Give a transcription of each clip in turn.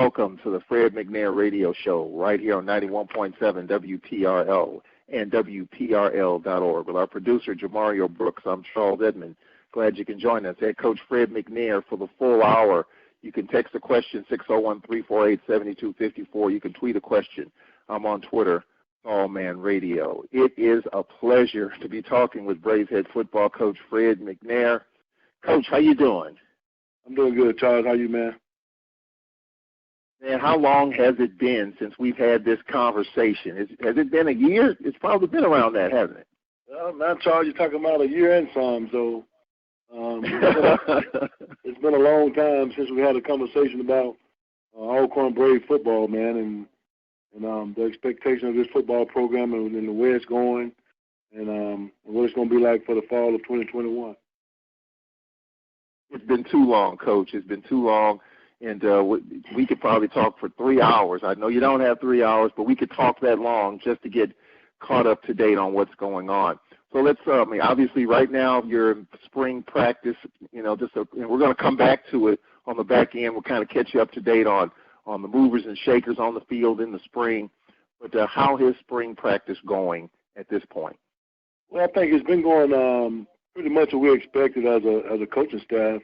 Welcome to the Fred McNair Radio Show right here on 91.7 WPRL and WPRL.org. With our producer, Jamario Brooks, I'm Charles Edmond. Glad you can join us. Head Coach Fred McNair for the full hour. You can text a question, 601-348-7254. You can tweet a question. I'm on Twitter, Tallman Radio. It is a pleasure to be talking with Braves head football coach Fred McNair. Coach, how you doing? I'm doing good, Charles. How you, man? Man, how long has it been since we've had this conversation? Has it been a year? It's probably been around that, hasn't it? Well, now, Charles, you're talking about a year and some, so it's been a long time since we had a conversation about Alcorn Brave football, man, and the expectation of this football program and the way it's going and what it's going to be like for the fall of 2021. It's been too long, Coach. It's been too long. And we could probably talk for 3 hours. I know you don't have 3 hours, but we could talk that long just to get caught up to date on what's going on. So let's, obviously right now you're in spring practice, and we're going to come back to it on the back end. We'll kind of catch you up to date on the movers and shakers on the field in the spring. But how is spring practice going at this point? Well, I think it's been going pretty much what we expected as a coaching staff,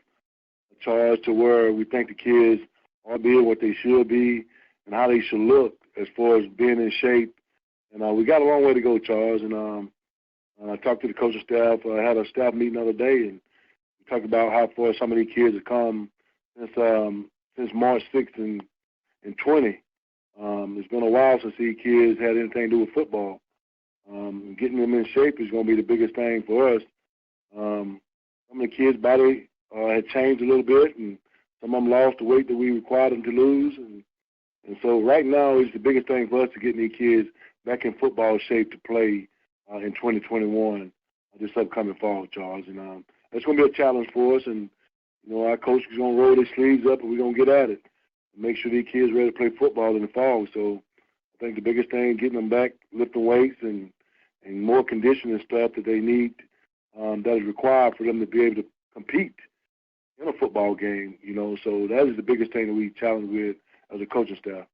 Charles, to where we think the kids are being what they should be and how they should look as far as being in shape. And we got a long way to go, Charles. And I talked to the coaching staff. I had a staff meeting the other day, and we talked about how far some of these kids have come since March 6th and 20. It's been a while since these kids had anything to do with football. Getting them in shape is going to be the biggest thing for us. Some of the kids' body had changed a little bit, and some of them lost the weight that we required them to lose. And so right now is the biggest thing for us to get these kids back in football shape to play in 2021, this upcoming fall, Charles. And that's going to be a challenge for us. And, our coach is going to roll their sleeves up, and we're going to get at it and make sure these kids are ready to play football in the fall. So I think the biggest thing, getting them back, lifting weights and more conditioning stuff that they need that is required for them to be able to compete in a football game, So that is the biggest thing that we challenge with as a coaching staff.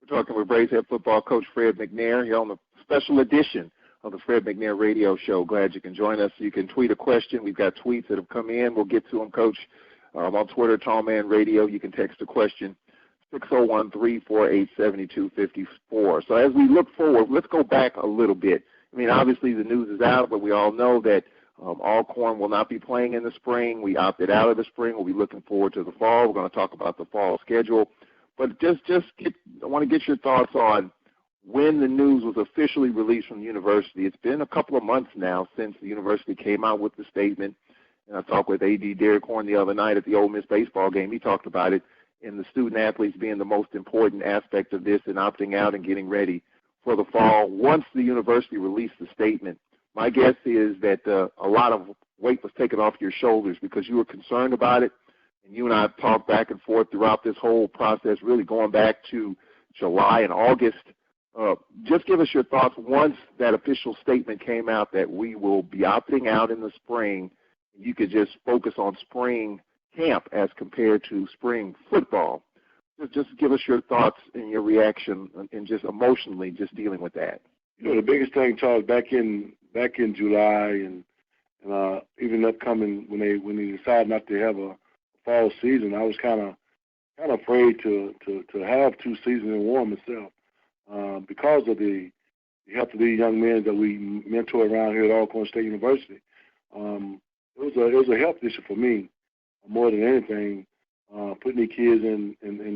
We're talking with Braves head football coach Fred McNair here on the special edition of the Fred McNair Radio Show. Glad you can join us. You can tweet a question. We've got tweets that have come in. We'll get to them, Coach. On Twitter, Tallman Radio. You can text a question, 601-348-7254. So as we look forward, let's go back a little bit. Obviously the news is out, but we all know that Alcorn will not be playing in the spring. We opted out of the spring. We'll be looking forward to the fall. We're going to talk about the fall schedule. But I want to get your thoughts on when the news was officially released from the university. It's been a couple of months now since the university came out with the statement. And I talked with A.D. Derek Horn the other night at the Ole Miss baseball game. He talked about it and the student-athletes being the most important aspect of this and opting out and getting ready for the fall. Once the university released the statement, my guess is that a lot of weight was taken off your shoulders because you were concerned about it, and you and I have talked back and forth throughout this whole process, really going back to July and August. Just give us your thoughts once that official statement came out that we will be opting out in the spring. You could just focus on spring camp as compared to spring football. Just give us your thoughts and your reaction and just emotionally just dealing with that. The biggest thing, Charles, back in July and even upcoming when they decided not to have a fall season, I was kind of afraid to have two seasons in one myself because of the help of these young men that we mentor around here at Alcorn State University. It was a health issue for me more than anything, putting the kids in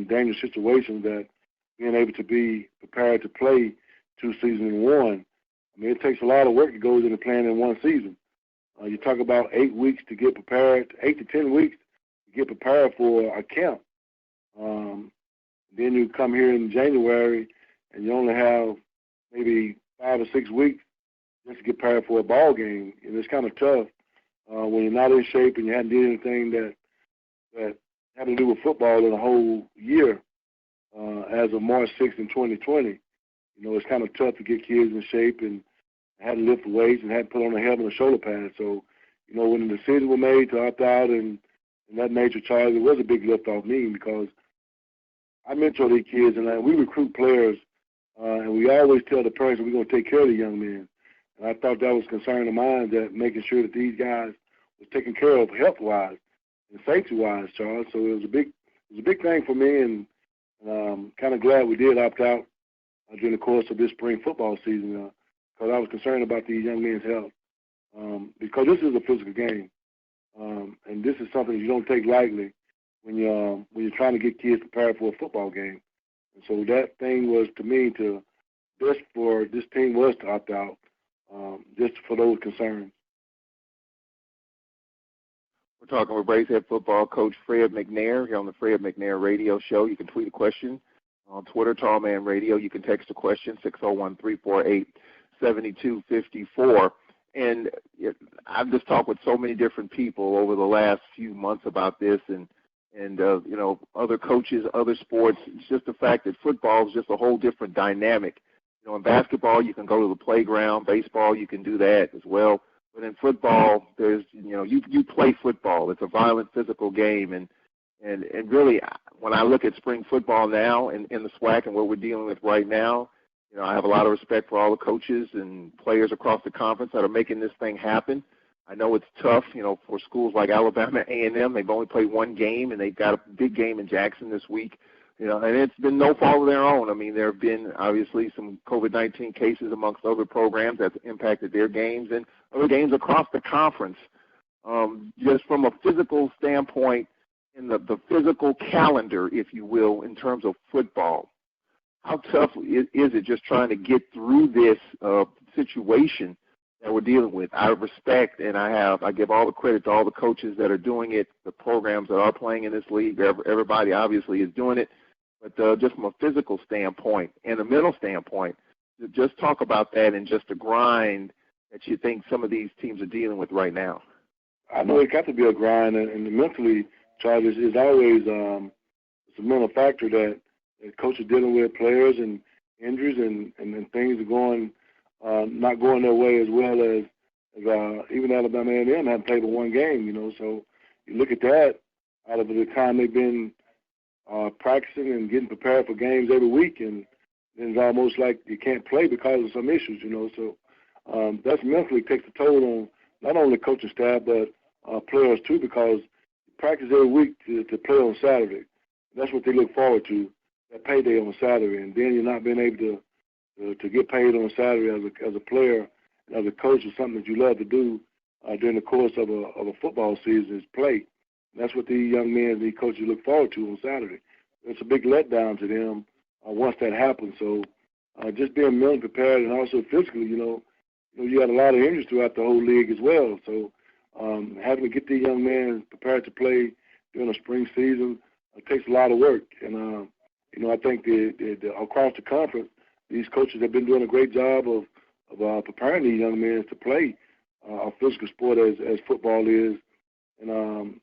dangerous situations that being able to be prepared to play two seasons in one. It takes a lot of work that goes into playing in one season. You talk about 8 weeks to get prepared, 8 to 10 weeks to get prepared for a camp. Then you come here in January and you only have maybe 5 or 6 weeks just to get prepared for a ball game. And it's kind of tough when you're not in shape and you haven't did anything that had to do with football in a whole year as of March 6th in 2020. It's kind of tough to get kids in shape and had to lift weights and had to put on a helmet and shoulder pads. So, when the decision was made to opt out in in that nature, Charles, it was a big lift off me because I mentor these kids, and we recruit players, and we always tell the parents we're going to take care of the young men. And I thought that was a concern of mine, that making sure that these guys was taken care of health-wise and safety-wise, Charles. So it was a big thing for me, and kind of glad we did opt out during the course of this spring football season because I was concerned about these young men's health because this is a physical game, and this is something you don't take lightly when you're trying to get kids prepared for a football game. And so that thing was, to me, best for this team was to opt out just for those concerns. We're talking with Braves head football coach Fred McNair here on the Fred McNair Radio Show. You can tweet a question on Twitter, Tallman Radio. You can text a question, 601-348-7254. And I've just talked with so many different people over the last few months about this, and you know, other coaches, other sports. It's just the fact that football is just a whole different dynamic. You know, in basketball, you can go to the playground. Baseball, you can do that as well. But in football, there's, you know, you play football. It's a violent, physical game. And really, when I look at spring football now in the SWAC and what we're dealing with right now, you know, I have a lot of respect for all the coaches and players across the conference that are making this thing happen. I know it's tough, you know, for schools like Alabama A&M. They've only played one game, and they've got a big game in Jackson this week. You know, and it's been no fault of their own. I mean, there have been obviously some COVID-19 cases amongst other programs that's impacted their games and other games across the conference. Just from a physical standpoint, in the physical calendar, if you will, in terms of football, how tough is it just trying to get through this situation that we're dealing with? I respect, and I give all the credit to all the coaches that are doing it, the programs that are playing in this league. Everybody obviously is doing it. But just from a physical standpoint and a mental standpoint, just talk about that and just the grind that you think some of these teams are dealing with right now. I know it got to be a grind, and mentally, Charles, is always it's a mental factor that coaches are dealing with, players and injuries and things are going not going their way as well as even Alabama A&M haven't played but one game, you know. So you look at that, out of the time they've been practicing and getting prepared for games every week, and it's almost like you can't play because of some issues, you know. So that's mentally takes a toll on not only the coaching staff but players too, because you practice every week to play on Saturday. That's what they look forward to, that payday on Saturday, and then you're not being able to get paid on Saturday as a player and as a coach is something that you love to do during the course of a football season is play. That's what these young men and these coaches look forward to on Saturday. It's a big letdown to them once that happens. So just being mentally prepared and also physically, you got a lot of injuries throughout the whole league as well. So having to get these young men prepared to play during the spring season takes a lot of work. And, I think across the conference, these coaches have been doing a great job of preparing these young men to play a physical sport as football is. And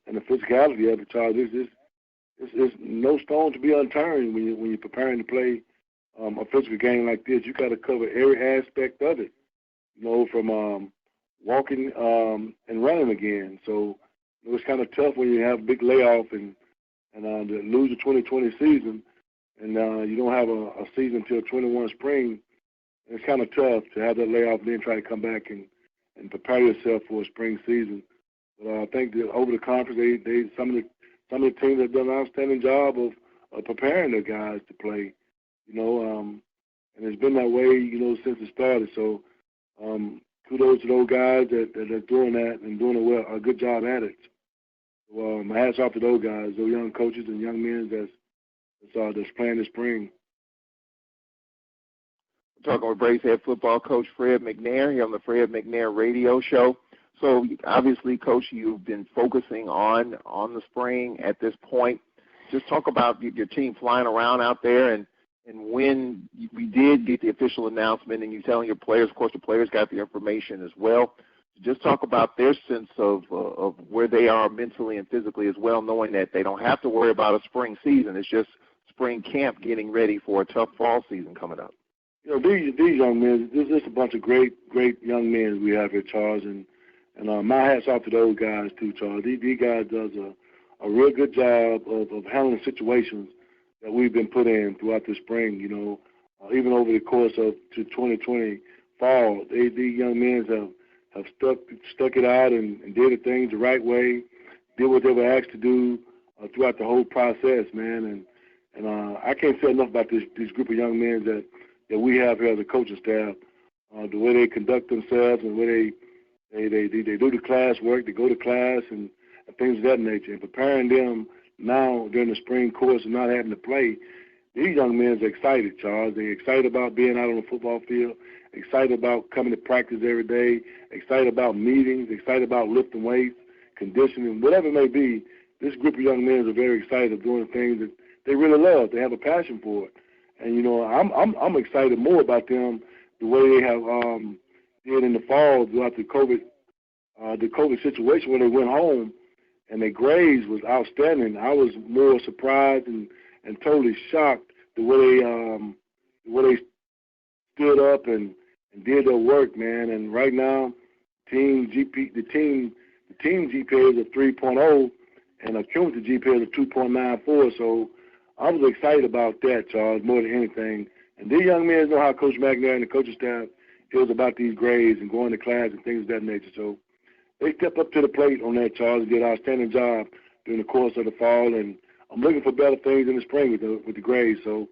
the physicality of it, Charles, it's no stone to be unturned when you're preparing to play a physical game like this. You got to cover every aspect of it, from walking and running again. So it's kind of tough when you have a big layoff and to lose the 2020 season, and you don't have a season until 21 spring. It's kind of tough to have that layoff and then try to come back and prepare yourself for a spring season. But I think that over the conference, some of the teams have done an outstanding job of preparing their guys to play, and it's been that way, since it started. So kudos to those guys that are doing that and doing it well, a good job at it. So my hats off to those guys, those young coaches and young men that's playing this spring. We're talking with Braves head football coach Fred McNair here on the Fred McNair Radio Show. So obviously, Coach, you've been focusing on the spring at this point. Just talk about your team flying around out there, and when we did get the official announcement, and you telling your players, of course, the players got the information as well. Just talk about their sense of where they are mentally and physically as well, knowing that they don't have to worry about a spring season. It's just spring camp getting ready for a tough fall season coming up. These young men, there's just a bunch of great young men we have here, Charles, and my hat's off to those guys too, Charles. These guys does a real good job of handling situations that we've been put in throughout the spring. Even over the course of 2020 fall, these young men have stuck it out and did the things the right way, did what they were asked to do throughout the whole process, man. And I can't say enough about this group of young men that we have here as a coaching staff. The way they conduct themselves and the way they do the class work, they go to class and things of that nature, and preparing them now during the spring course and not having to play. These young men are excited, Charles. They're excited about being out on the football field, excited about coming to practice every day, excited about meetings, excited about lifting weights, conditioning, whatever it may be. This group of young men are very excited of doing things that they really love. They have a passion for it. And, I'm excited more about them the way they have did in the fall throughout the COVID situation when they went home and their grades was outstanding. I was more surprised and totally shocked the way they stood up and did their work, man. And right now, the team GPA is a 3.0 and a cumulative GPA is a 2.94. So I was excited about that, Charles, more than anything. And these young men know how Coach McNair and the coaching staff feels about these grades and going to class and things of that nature. So they stepped up to the plate on that, Charles, and did an outstanding job during the course of the fall. And I'm looking for better things in the spring with the grades. So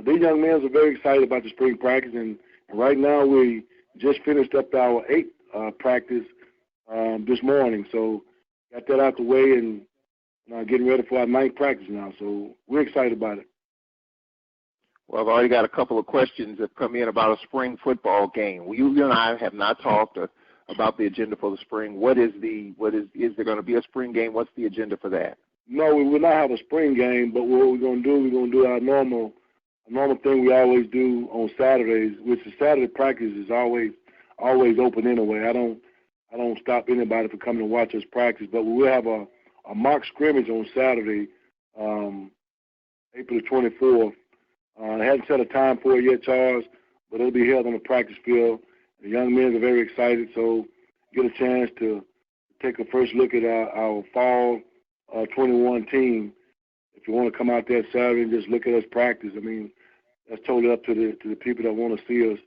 these young men are very excited about the spring practice. And right now we just finished up our 8th practice this morning. So got that out the way and getting ready for our 9th practice now. So we're excited about it. Well, I've already got a couple of questions that come in about a spring football game. Well, you and I have not talked about the agenda for the spring. Is there going to be a spring game? What's the agenda for that? No, we will not have a spring game, but what we're going to do our normal thing we always do on Saturdays, which is Saturday practice is always open anyway. I don't stop anybody from coming to watch us practice, but we will have a mock scrimmage on Saturday, April the 24th. I haven't set a time for it yet, Charles, but it'll be held on the practice field. The young men are very excited, so get a chance to take a first look at our fall 21 team. If you want to come out there Saturday and just look at us practice, I mean, that's totally up to the people that want to see us.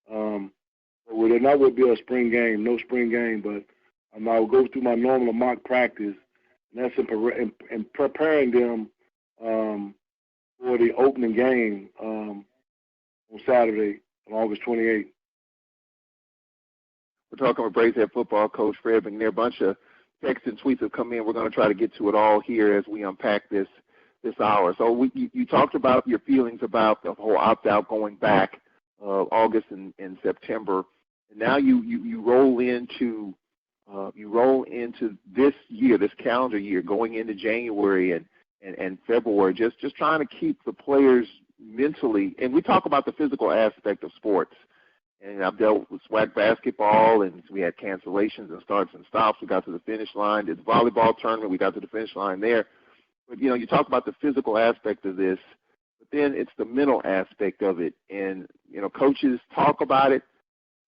But there not will be a spring game, no spring game, but I will go through my normal mock practice, and that's in preparing them for the opening game on Saturday, on August 28th. We're talking with Braves head football coach Fred McNair. A bunch of texts and tweets have come in. We're going to try to get to it all here as we unpack this hour. So you talked about your feelings about the whole opt-out going back August and September, and now you roll into this year, this calendar year, going into January and February, just trying to keep the players mentally. And we talk about the physical aspect of sports. And I've dealt with SWAC basketball, and we had cancellations and starts and stops. We got to the finish line. Did the volleyball tournament. We got to the finish line there. But, you talk about the physical aspect of this, but then it's the mental aspect of it. And, coaches talk about it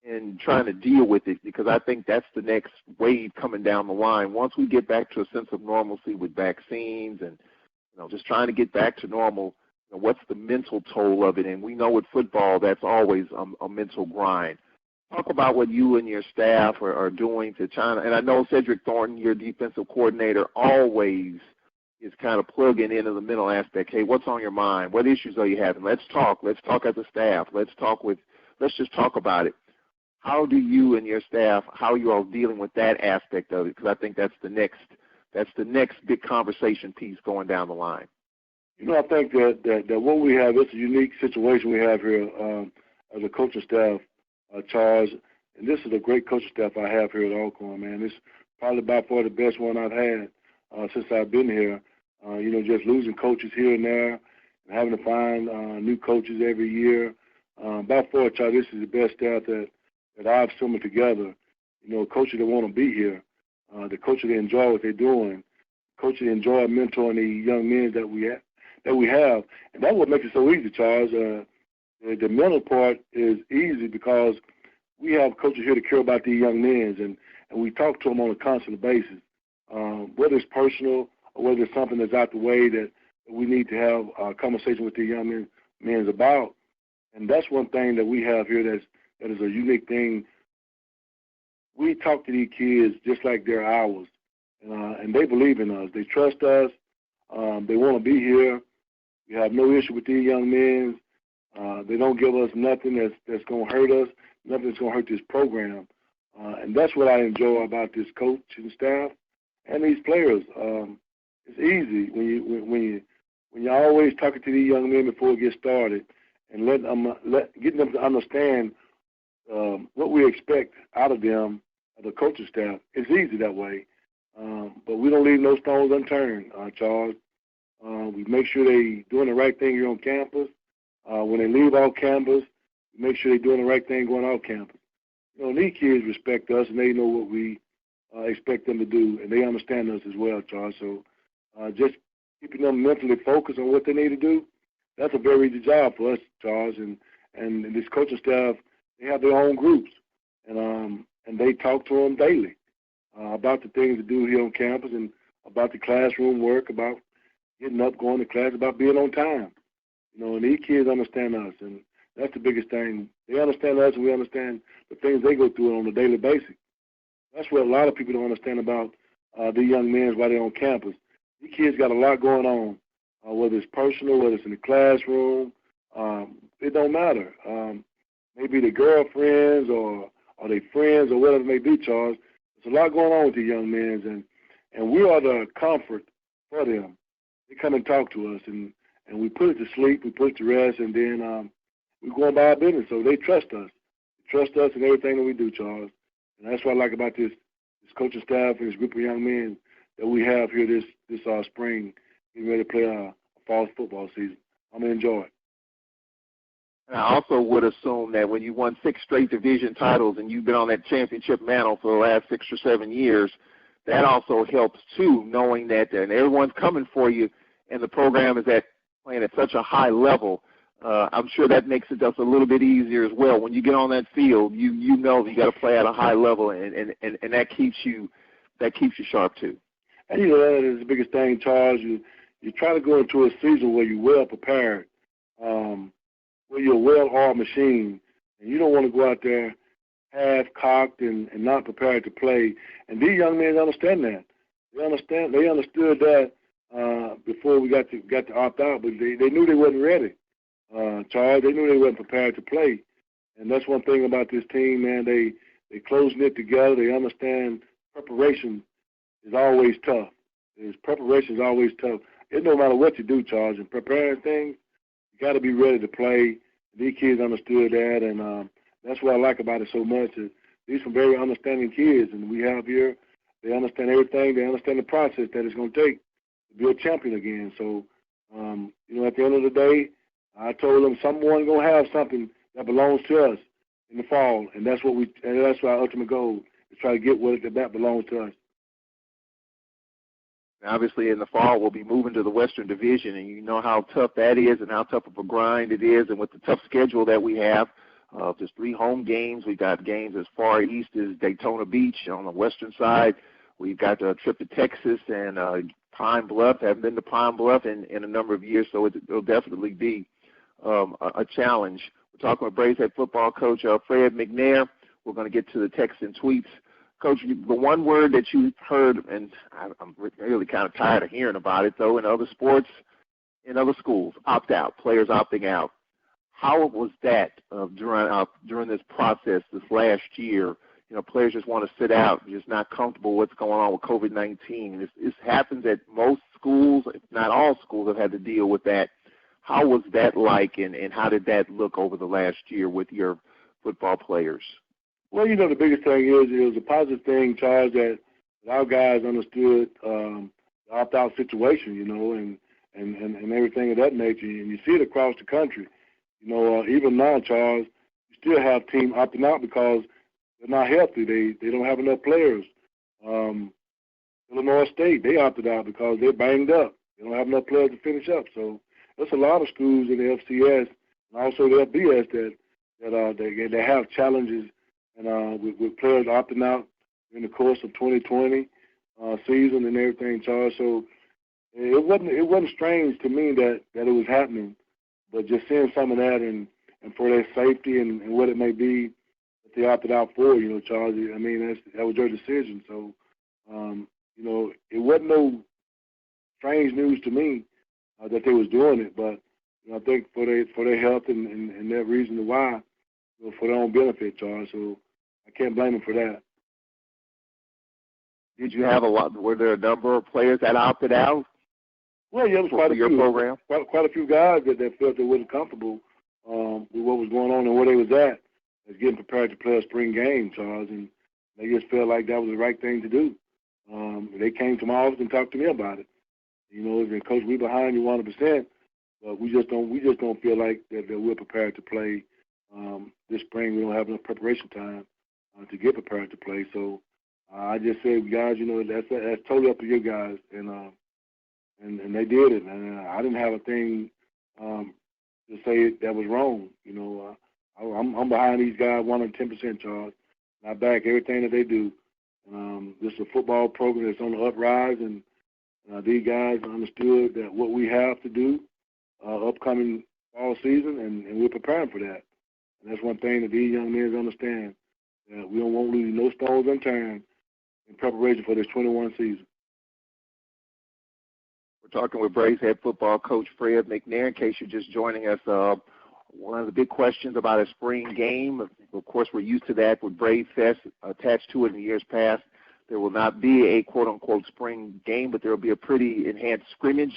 and trying to deal with it, because I think that's the next wave coming down the line. Once we get back to a sense of normalcy with vaccines and, just trying to get back to normal, what's the mental toll of it? And we know with football that's always a mental grind. Talk about what you and your staff are doing to try to, and I know Cedric Thornton, your defensive coordinator, always is kind of plugging into the mental aspect. Hey, what's on your mind? What issues are you having? Let's talk. Let's talk as a staff. Let's just talk about it. How do you and your staff, how are you all dealing with that aspect of it? Because I think that's the next big conversation piece going down the line. I think that what we have, it's a unique situation we have here as a coaching staff, Charles, and this is a great coaching staff I have here at Alcorn, man. It's probably by far the best one I've had since I've been here. Just losing coaches here and there, and having to find new coaches every year. By far, Charles, this is the best staff that I've summoned together. Coaches that want to be here, the coaches that enjoy what they're doing, coaches that enjoy mentoring the young men that we have. And that's what makes it so easy, Charles. The mental part is easy because we have coaches here to care about these young men, and we talk to them on a constant basis, whether it's personal or whether it's something that's out the way that we need to have a conversation with the young men about. And that's one thing that we have here that is a unique thing. We talk to these kids just like they're ours, and they believe in us. They trust us. They want to be here. We have no issue with these young men. They don't give us nothing that's going to hurt us, nothing that's going to hurt this program. And that's what I enjoy about this coaching staff and these players. It's easy when you're always talking to these young men before it gets started and getting them to understand what we expect out of them, the coaching staff. It's easy that way. But we don't leave no stones unturned, Charles. We make sure they're doing the right thing here on campus. When they leave off campus, we make sure they're doing the right thing going off campus. You know, these kids respect us, and they know what we expect them to do, and they understand us as well, Charles. So just keeping them mentally focused on what they need to do, that's a very easy job for us, Charles. And this coaching staff, they have their own groups, and they talk to them daily about the things to do here on campus and about the classroom work, about getting up, going to class, about being on time. You know, and these kids understand us, and that's the biggest thing. They understand us, and we understand the things they go through on a daily basis. That's what a lot of people don't understand about the young men while they're on campus. These kids got a lot going on, whether it's personal, whether it's in the classroom. It don't matter. Maybe their girlfriends or their friends or whatever it may be, Charles. There's a lot going on with the young men, and we are the comfort for them. They come and talk to us, and we put it to sleep, we put it to rest, and then we go on by our business. So they trust us. They trust us in everything that we do, Charles. And that's what I like about this coaching staff and this group of young men that we have here this spring, getting ready to play a fall football season. I'm going to enjoy it. And I also would assume that when you won 6 straight division titles and you've been on that championship mantle for the last 6 or 7 years, that also helps too, knowing that and everyone's coming for you, and the program is playing at such a high level. I'm sure that makes it just a little bit easier as well. When you get on that field, you know that you got to play at a high level, and that keeps you sharp too. And you know that is the biggest thing, Charles. You try to go into a season where you're well prepared, where you're a well-oiled machine, and you don't want to go out there half-cocked and not prepared to play. And these young men understand that. They understood that before we got to opt out, but they knew they wasn't ready. Charles, they knew they wasn't prepared to play. And that's one thing about this team, man. They close-knit together. They understand preparation is always tough. Preparation is always tough. It no matter what you do, Charles, in preparing things, you got to be ready to play. These kids understood that, and that's what I like about it so much. These are very understanding kids, and we have here, they understand everything. They understand the process that it's going to take to be a champion again. So, you know, at the end of the day, I told them someone going to have something that belongs to us in the fall, and that's our ultimate goal, is try to get what that belongs to us. Obviously, in the fall, we'll be moving to the Western Division, and you know how tough that is and how tough of a grind it is, and with the tough schedule that we have, there's 3 home games. We've got games as far east as Daytona Beach on the western side. We've got a trip to Texas and Pine Bluff. I haven't been to Pine Bluff in a number of years, so it'll definitely be a challenge. We're talking with Braves head football coach Fred McNair. We're going to get to the texts and tweets. Coach, the one word that you've heard, and I'm really kind of tired of hearing about it, though, in other sports, in other schools, opt out, players opting out. How was that during this process this last year? You know, players just want to sit out, just not comfortable with what's going on with COVID-19. This happens at most schools, if not all schools, have had to deal with that. How was that like, and how did that look over the last year with your football players? Well, you know, the biggest thing is it was a positive thing, Charles, that our guys understood the opt-out situation, you know, and everything of that nature. And you see it across the country. You know, even now, Charles, you still have teams opting out because they're not healthy. They don't have enough players. Illinois State, they opted out because they're banged up. They don't have enough players to finish up. So there's a lot of schools in the FCS and also the FBS that have challenges and with players opting out in the course of 2020 season and everything, Charles. So It wasn't strange to me that it was happening, but just seeing some of that and for their safety and what it may be that they opted out for, Charles. I mean, that was their decision. So, it wasn't no strange news to me that they was doing it, but I think for their health and their reason why, for their own benefit, Charles. So I can't blame them for that. Did you have were there a number of players that opted out? Well, yeah, it was quite a few. Program? Quite a few guys that felt they wasn't comfortable with what was going on and where they was at as getting prepared to play a spring game, Charles, and they just felt like that was the right thing to do. They came to my office and talked to me about it. And Coach, we're behind you 100%, but we just don't feel like that we're prepared to play this spring. We don't have enough preparation time to get prepared to play. So I just said, guys, that's totally up to you guys, and they did it, and I didn't have a thing to say that was wrong. I'm behind these guys 110%, Charles. And I back everything that they do. This is a football program that's on the uprise, and these guys understood that what we have to do upcoming fall season, and we're preparing for that. And that's one thing that these young men understand, that we don't want to leave no stones unturned in preparation for this 21 season. We're talking with Braves head football coach Fred McNair. In case you're just joining us, one of the big questions about a spring game, of course, we're used to that with Brave Fest attached to it in years past. There will not be a quote-unquote spring game, but there will be a pretty enhanced scrimmage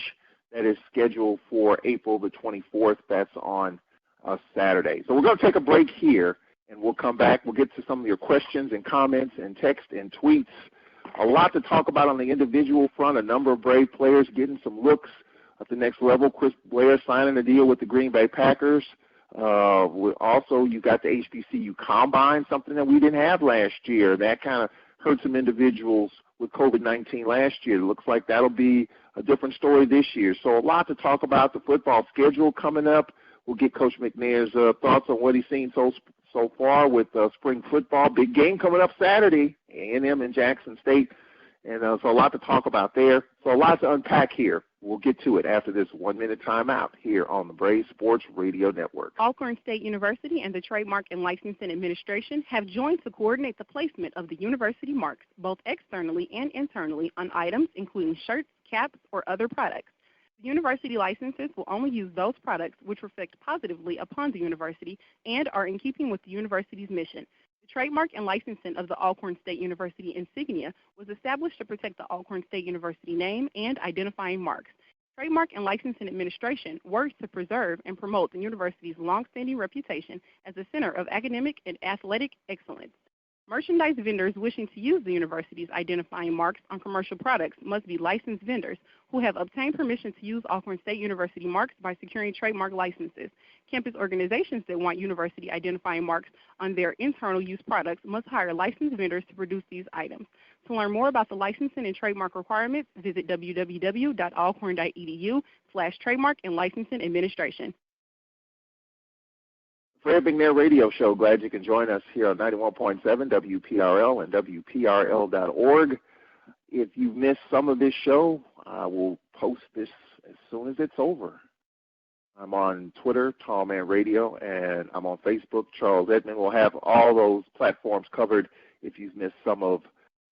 that is scheduled for April the 24th. That's on Saturday. So we're going to take a break here, and we'll come back. We'll get to some of your questions and comments and text and tweets. A lot to talk about on the individual front. A number of Brave players getting some looks at the next level. Chris Blair signing a deal with the Green Bay Packers. Also, you got the HBCU Combine, something that we didn't have last year. That kind of hurt some individuals with COVID-19 last year. It looks like that'll be a different story this year. So a lot to talk about. The football schedule coming up. We'll get Coach McNair's thoughts on what he's seen so far with spring football. Big game coming up Saturday, A&M and Jackson State. And so a lot to talk about there. So a lot to unpack here. We'll get to it after this 1-minute timeout here on the Braves Sports Radio Network. Alcorn State University and the Trademark and Licensing Administration have joined to coordinate the placement of the university marks, both externally and internally, on items including shirts, caps, or other products. The university licenses will only use those products which reflect positively upon the university and are in keeping with the university's mission. The trademark and licensing of the Alcorn State University insignia was established to protect the Alcorn State University name and identifying marks. Trademark and Licensing Administration works to preserve and promote the university's longstanding reputation as a center of academic and athletic excellence. Merchandise vendors wishing to use the university's identifying marks on commercial products must be licensed vendors who have obtained permission to use Alcorn State University marks by securing trademark licenses. Campus organizations that want university identifying marks on their internal use products must hire licensed vendors to produce these items. To learn more about the licensing and trademark requirements, visit www.alcorn.edu/trademark and licensing administration. Fred McNair Radio Show. Glad you can join us here on 91.7 WPRL and WPRL.org. If you've missed some of this show, I will post this as soon as it's over. I'm on Twitter, Tallman Radio, and I'm on Facebook, Charles Edmond. We'll have all those platforms covered if you've missed some of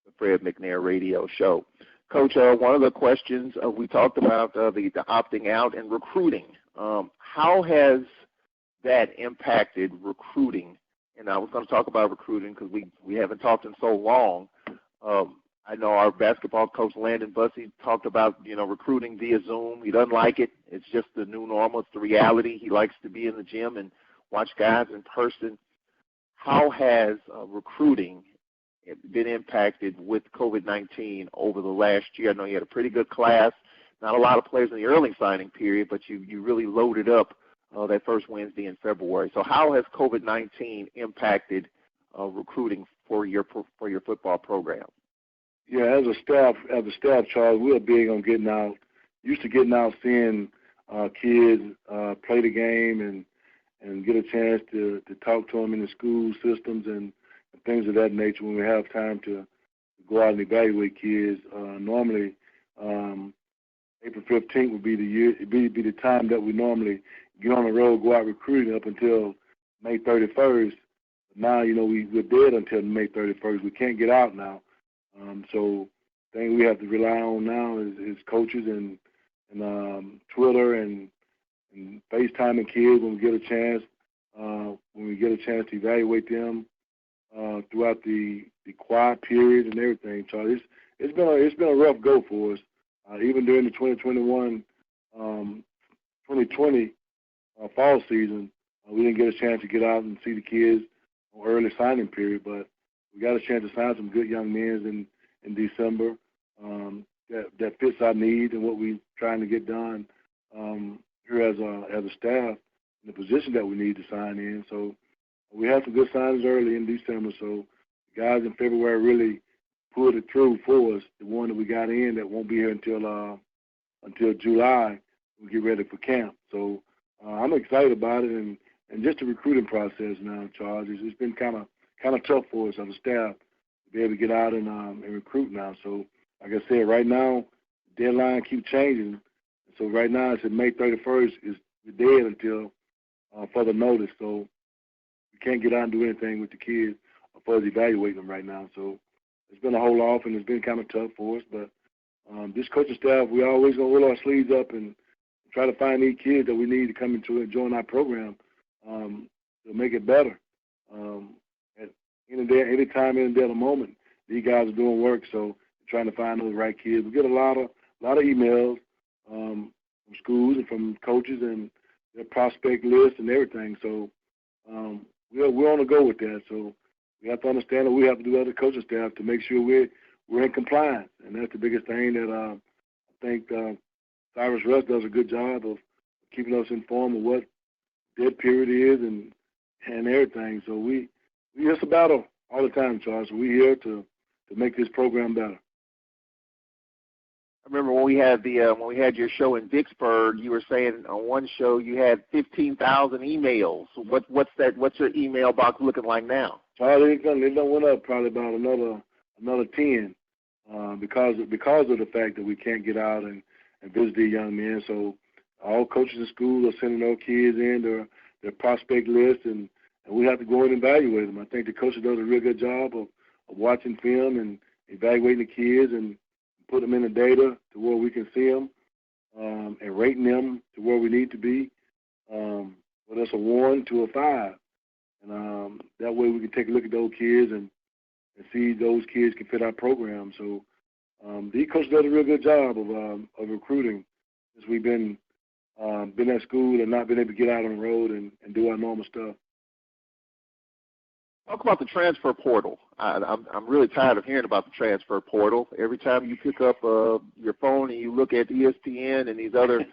the Fred McNair Radio Show. Coach, one of the questions we talked about the opting out and recruiting. How has that impacted recruiting? And I was going to talk about recruiting because we haven't talked in so long. I know our basketball coach, Landon Bussey, talked about, recruiting via Zoom. He doesn't like it. It's just the new normal. It's the reality. He likes to be in the gym and watch guys in person. How has recruiting been impacted with COVID-19 over the last year? I know you had a pretty good class. Not a lot of players in the early signing period, but you really loaded up that first Wednesday in February. So how has COVID-19 impacted recruiting for your football program? Yeah, as a staff, Charles, we are big on getting out. Used to getting out, seeing kids play the game and get a chance to talk to them in the school systems and things of that nature when we have time to go out and evaluate kids. Normally, April 15th would be the time that we normally get on the road, go out recruiting up until May 31st. Now, we're dead until May 31st. We can't get out now. So the thing we have to rely on now is coaches and Twitter and FaceTiming kids when we get a chance. To evaluate them throughout the quiet period and everything, Charlie. It's been a rough go for us. Even during the 2020 fall season, we didn't get a chance to get out and see the kids on early signing period, but we got a chance to sign some good young men in December that fits our needs and what we're trying to get done here as a staff in the position that we need to sign in. So we had some good signings early in December, so the guys in February really pulled it through for us. The one that we got in that won't be here until July, we get ready for camp. So I'm excited about it, and just the recruiting process now, Charles, it's been kind of tough for us as a staff to be able to get out and recruit now. So like I said, right now the deadline keeps changing. So right now it's at May 31st is the dead until further notice. So we can't get out and do anything with the kids or further evaluate them right now. So it's been a hold off, and it's been kind of tough for us. But this coaching staff, we always going to roll our sleeves up and try to find these kids that we need to come into and join our program to make it better. At any time, any day of the moment, these guys are doing work, so trying to find those right kids. We get a lot of emails from schools and from coaches and their prospect list and everything. So we're on the go with that. So we have to understand that we have to do other coaching staff to make sure we're in compliance, and that's the biggest thing that I think Cyrus Rush does a good job of keeping us informed of what dead period is and everything. So we just a battle all the time, Charles. So we're here to make this program better. I remember when we had your show in Vicksburg, you were saying on one show you had 15,000 emails. What's your email box looking like now? Charlie, it done went up probably about another 10 because of the fact that we can't get out and visit the young men. So all coaches in school are sending their kids in their prospect list, and we have to go in and evaluate them. I think the coach does a real good job of watching film and evaluating the kids and put them in the data to where we can see them and rating them to where we need to be. Whether it's a 1 to a 5. And that way we can take a look at those kids and see those kids can fit our program. So the coach does a real good job of recruiting since we've been at school and not been able to get out on the road and do our normal stuff. Talk about the transfer portal. I'm really tired of hearing about the transfer portal. Every time you pick up your phone and you look at ESPN and these other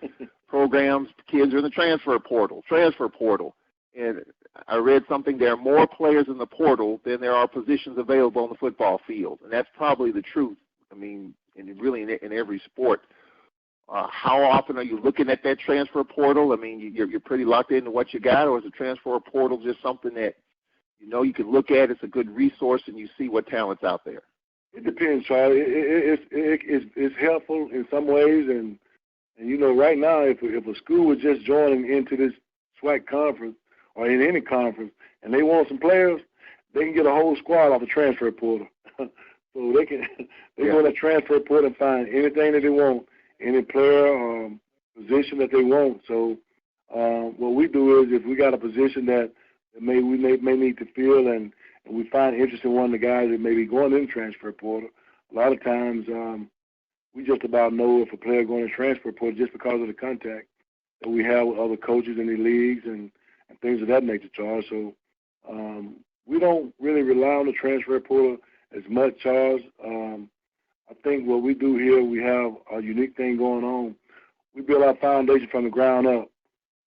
programs, kids are in the transfer portal. And I read something, there are more players in the portal than there are positions available on the football field. And that's probably the truth. I mean, really in every sport. How often are you looking at that transfer portal? I mean, you're pretty locked into what you got, or is the transfer portal just something that you can look at, it's a good resource, and you see what talent's out there? It depends, Charlie. It's helpful in some ways, and right now, if a school was just joining into this SWAC conference or in any conference, and they want some players, they can get a whole squad off the transfer portal. So they go to the transfer portal and find anything that they want, any player or position that they want. So what we do is, if we got a position that we may need to fill, and we find interest in one of the guys that may be going in the transfer portal, a lot of times we just about know if a player going in the transfer portal just because of the contact that we have with other coaches in the leagues and things of that nature, Charles. So we don't really rely on the transfer portal as much, Charles. I think what we do here, we have a unique thing going on. We build our foundation from the ground up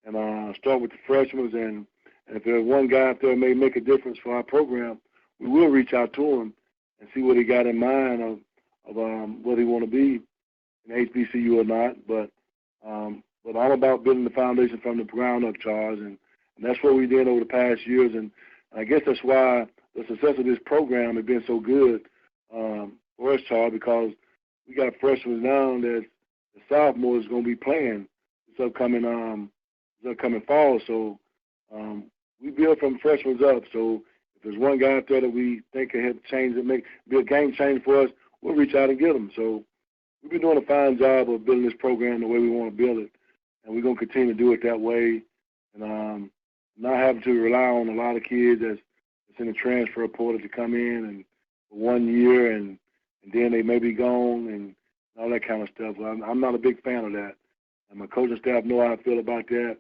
and start with the freshmen, and if there's one guy out there may make a difference for our program, we will reach out to him and see what he got in mind of what he want to be in HBCU or not. But all about building the foundation from the ground up, Charles, and that's what we did over the past years. And I guess that's why the success of this program has been so good for us, Charles, because we got freshmen now that's the sophomore is going to be playing this upcoming fall. So we build from freshmen up. So if there's one guy out there that we think can help change it, be a game changer for us, we'll reach out and get him. So we've been doing a fine job of building this program the way we want to build it, and we're going to continue to do it that way, and not having to rely on a lot of kids that's in the transfer portal to come in and for 1 year and then they may be gone and all that kind of stuff. I'm not a big fan of that, and my coaching staff know how I feel about that.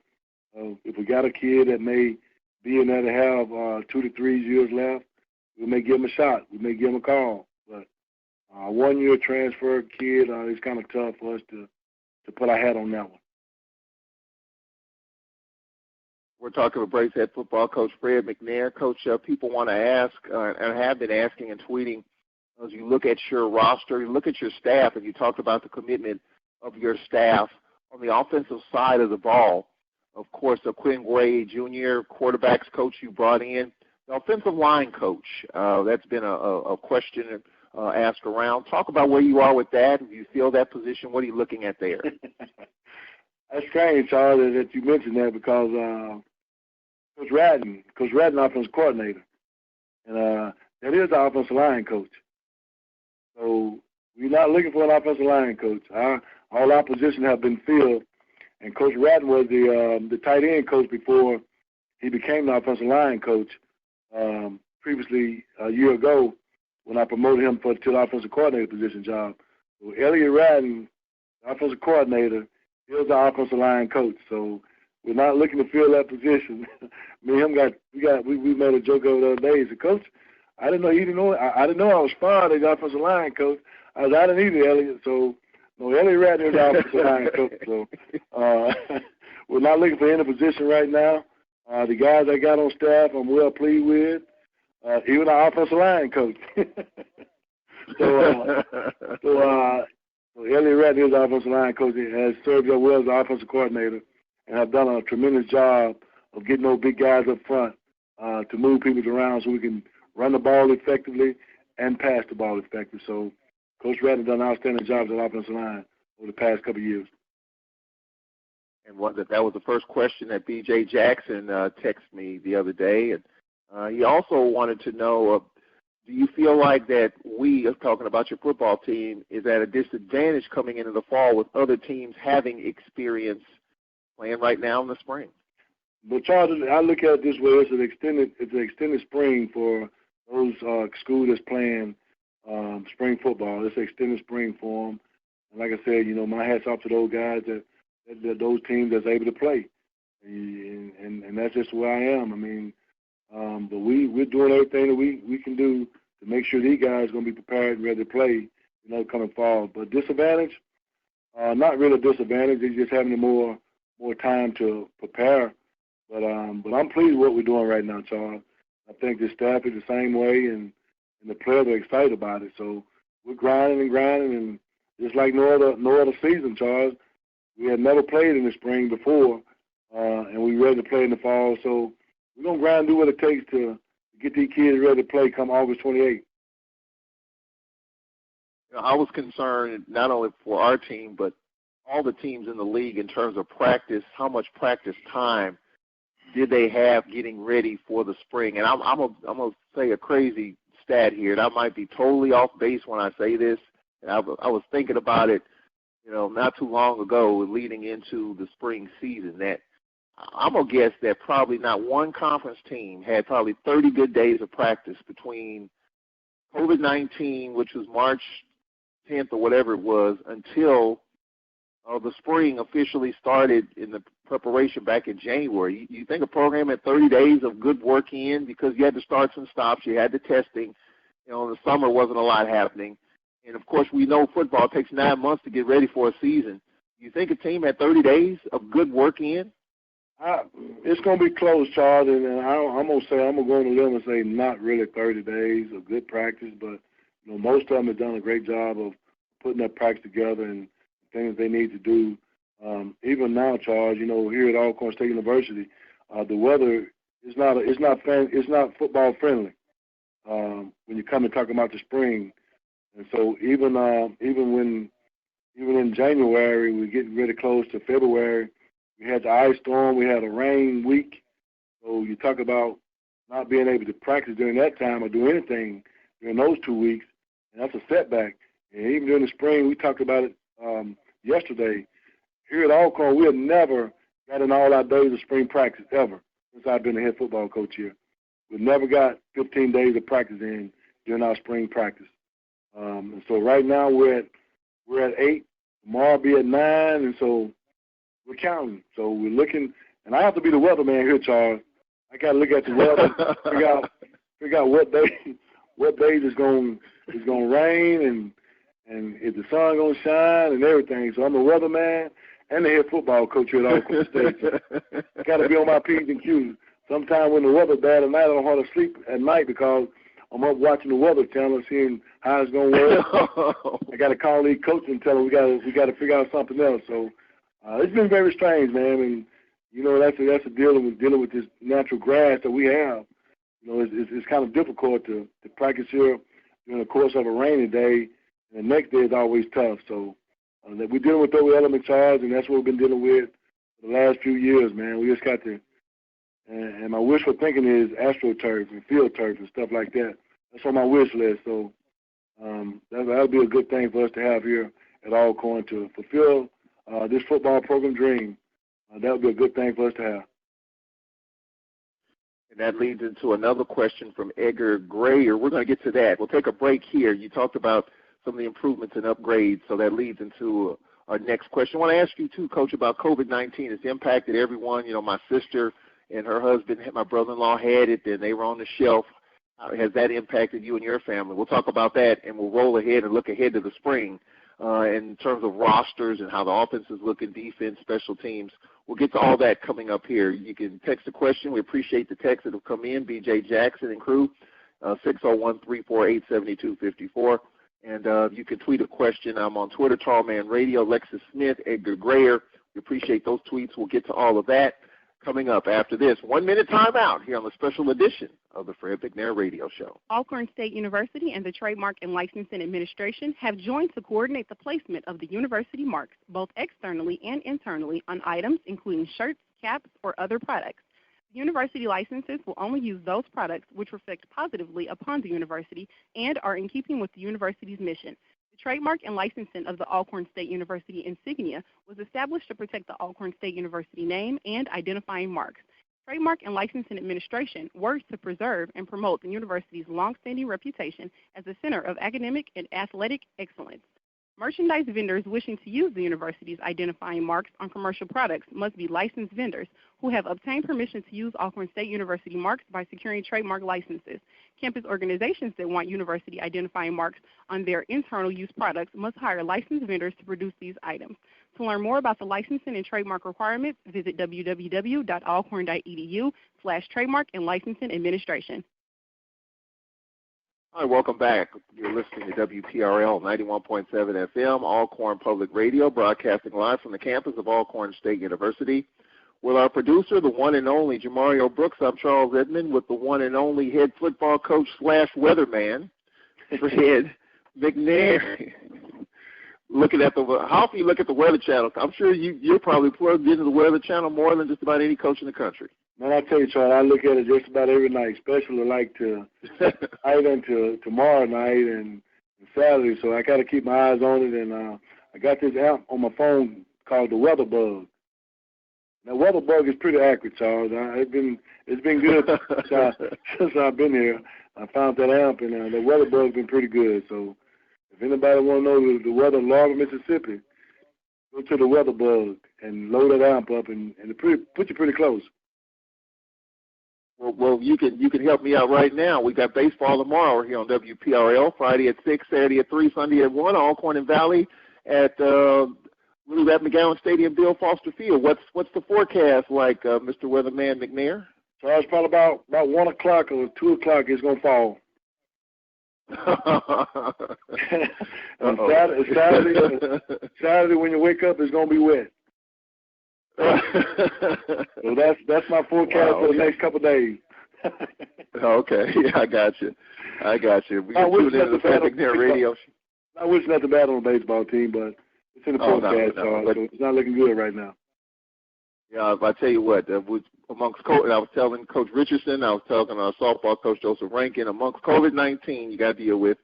If we got a kid that may be in there to have 2 to 3 years left, we may give him a shot. We may give him a call. But 1 year transfer kid, it's kind of tough for us to put our hat on that one. We're talking with Braves head football coach Fred McNair. Coach, people want to ask and have been asking and tweeting, as you look at your roster, you look at your staff, and you talked about the commitment of your staff on the offensive side of the ball. Of course, Quinn Gray, junior quarterbacks coach you brought in, the offensive line coach. That's been a question asked around. Talk about where you are with that. If you feel that position, what are you looking at there? That's strange, Charlie, that you mentioned that because Coach Radden, offensive coordinator, and that is our offensive line coach. So we're not looking for an offensive line coach. All our positions have been filled, and Coach Radden was the tight end coach before he became the offensive line coach. Previously, a year ago, when I promoted him to the offensive coordinator position job. So Elliot Radden, the offensive coordinator, is the offensive line coach. So we're not looking to fill that position. Me and him we made a joke over the other day. He said, Coach, I didn't know I was fired as the offensive line coach. I didn't either, Elliot. So no, Elliot Radden is the offensive line coach. So we're not looking for any position right now. The guys I got on staff, I'm well pleased with. Even our offensive line coach. So Elliot Radden is the offensive line coach. He has served us well as the offensive coordinator and have done a tremendous job of getting those big guys up front to move people around so we can run the ball effectively and pass the ball effectively. So Coach Radden done an outstanding job as an offensive line over the past couple of years. And that was the first question that B.J. Jackson texted me the other day. And he also wanted to know, do you feel like that we, talking about your football team, is at a disadvantage coming into the fall with other teams having experience playing right now in the spring? But Charles, I look at it this way: it's an extended spring for those schools that's playing spring football. It's an extended spring for them. And like I said, my hat's off to those guys that those teams that's able to play, and that's just where I am. I mean, but we're doing everything that we can do to make sure these guys are going to be prepared and ready to play, coming fall. But disadvantage, not really a disadvantage. They're just having more time to prepare. But I'm pleased with what we're doing right now, Charles. I think the staff is the same way, and the players are excited about it. So we're grinding, and just like no other season, Charles. We had never played in the spring before, and we're ready to play in the fall. So we're going to grind and do what it takes to get these kids ready to play come August 28th. I was concerned not only for our team, but all the teams in the league in terms of practice, how much practice time did they have getting ready for the spring? And I'm gonna say a crazy stat here, and I might be totally off base when I say this. And I was thinking about it, not too long ago, leading into the spring season. That I'm gonna guess that probably not one conference team had probably 30 good days of practice between COVID-19, which was March 10th or whatever it was, until the spring officially started in the preparation back in January. You think a program had 30 days of good work in because you had the starts and stops, you had the testing. In the summer wasn't a lot happening. And, of course, we know football takes 9 months to get ready for a season. You think a team had 30 days of good work in? It's going to be close, Charles, and I'm going to go on a limb and say not really 30 days of good practice, but most of them have done a great job of putting that practice together and things they need to do. Even now, Charles, here at Alcorn State University, the weather is not football friendly when you come and talk about the spring. And so even when even in January, we're getting really close to February. We had the ice storm. We had a rain week. So you talk about not being able to practice during that time or do anything during those 2 weeks, and that's a setback. And even during the spring, we talked about it yesterday. Here at Alcorn, we have never gotten all our days of spring practice ever since I've been the head football coach here. We've never got 15 days of practice in during our spring practice. And so right now we're at 8. Tomorrow will be at 9, and so we're counting. So we're looking, and I have to be the weatherman here, Charles. I got to look at the weather, figure out what days is going to rain, and if the sun going to shine and everything. So I'm a weatherman and the head football coach here at Alcorn State. So I got to be on my P's and Q's. Sometimes when the weather's bad at night, I don't hardly sleep at night because I'm up watching the Weather Channel, seeing how it's going to work. I got to call these coaches and tell them we got to figure out something else. So it's been very strange, man. And you know that's a dealing with this natural grass that we have. You know, it's kind of difficult to practice here during the course of a rainy day, and the next day is always tough. So we're dealing with those elements, Charles, and that's what we've been dealing with for the last few years, man. We just got to. And my wishful thinking is AstroTurf and field turf and stuff like that. That's on my wish list. So that'll be a good thing for us to have here at Alcorn to fulfill this football program dream. That would be a good thing for us to have. And that leads into another question from Edgar Grayer. We're going to get to that. We'll take a break here. You talked about some of the improvements and upgrades, so that leads into our next question. I want to ask you, too, Coach, about COVID-19. It's impacted everyone. You know, my sister and her husband, my brother-in-law had it, and they were on the shelf. Has that impacted you and your family? We'll talk about that, and we'll roll ahead and look ahead to the spring in terms of rosters and how the offense is looking, defense, special teams. We'll get to all that coming up here. You can text a question. We appreciate the texts that have come in, B.J. Jackson and crew, 601-348-7254. And you can tweet a question. I'm on Twitter, Tallman Radio, Lexus Smith, Edgar Grayer. We appreciate those tweets. We'll get to all of that coming up after this 1-minute timeout here on the special edition of the Fred McNair Radio Show. Alcorn State University and the Trademark and Licensing Administration have joined to coordinate the placement of the university marks, both externally and internally, on items including shirts, caps, or other products. The university licenses will only use those products which reflect positively upon the university and are in keeping with the university's mission. The trademark and licensing of the Alcorn State University insignia was established to protect the Alcorn State University name and identifying marks. Trademark and Licensing Administration works to preserve and promote the university's longstanding reputation as a center of academic and athletic excellence. Merchandise vendors wishing to use the university's identifying marks on commercial products must be licensed vendors who have obtained permission to use Alcorn State University marks by securing trademark licenses. Campus organizations that want university identifying marks on their internal use products must hire licensed vendors to produce these items. To learn more about the licensing and trademark requirements, visit www.alcorn.edu/trademark and licensing administration. Hi, welcome back. You're listening to WPRL 91.7 FM, Alcorn Public Radio, broadcasting live from the campus of Alcorn State University. With our producer, the one and only Jamario Brooks, I'm Charles Edmond with the one and only head football coach / weatherman, Fred McNair. How often you look at the Weather Channel? I'm sure you're probably plugged into the Weather Channel more than just about any coach in the country. Man, I tell you, Charles, I look at it just about every night, especially like tonight into tomorrow night and Saturday. So I got to keep my eyes on it. And I got this app on my phone called the Weather Bug. Now, Weather Bug is pretty accurate, Charles. It's been good since I've been here. I found that app, and the Weather Bug's been pretty good. So if anybody want to know the weather in Largo, Mississippi, go to the Weather Bug and load that app up, and it put you pretty close. Well, you can help me out right now. We got baseball tomorrow here on WPRL, Friday at 6, Saturday at 3, Sunday at 1, Alcorn and Valley at Willie Rapp McGowan Stadium, Bill Foster Field. What's the forecast like, Mr. Weatherman McNair? So it's probably about 1 o'clock or 2 o'clock it's going to fall. And Saturday when you wake up, it's going to be wet. So that's my forecast for the next couple of days. Okay, yeah, I got you. We can tune into the Fred McNair Radio. I wish nothing bad on the baseball team, but It's in the forecast, Charles, so it's not looking good right now. Yeah, I tell you what, amongst COVID, I was telling Coach Richardson, I was talking to our softball coach Joseph Rankin, amongst COVID-19 you got to deal with,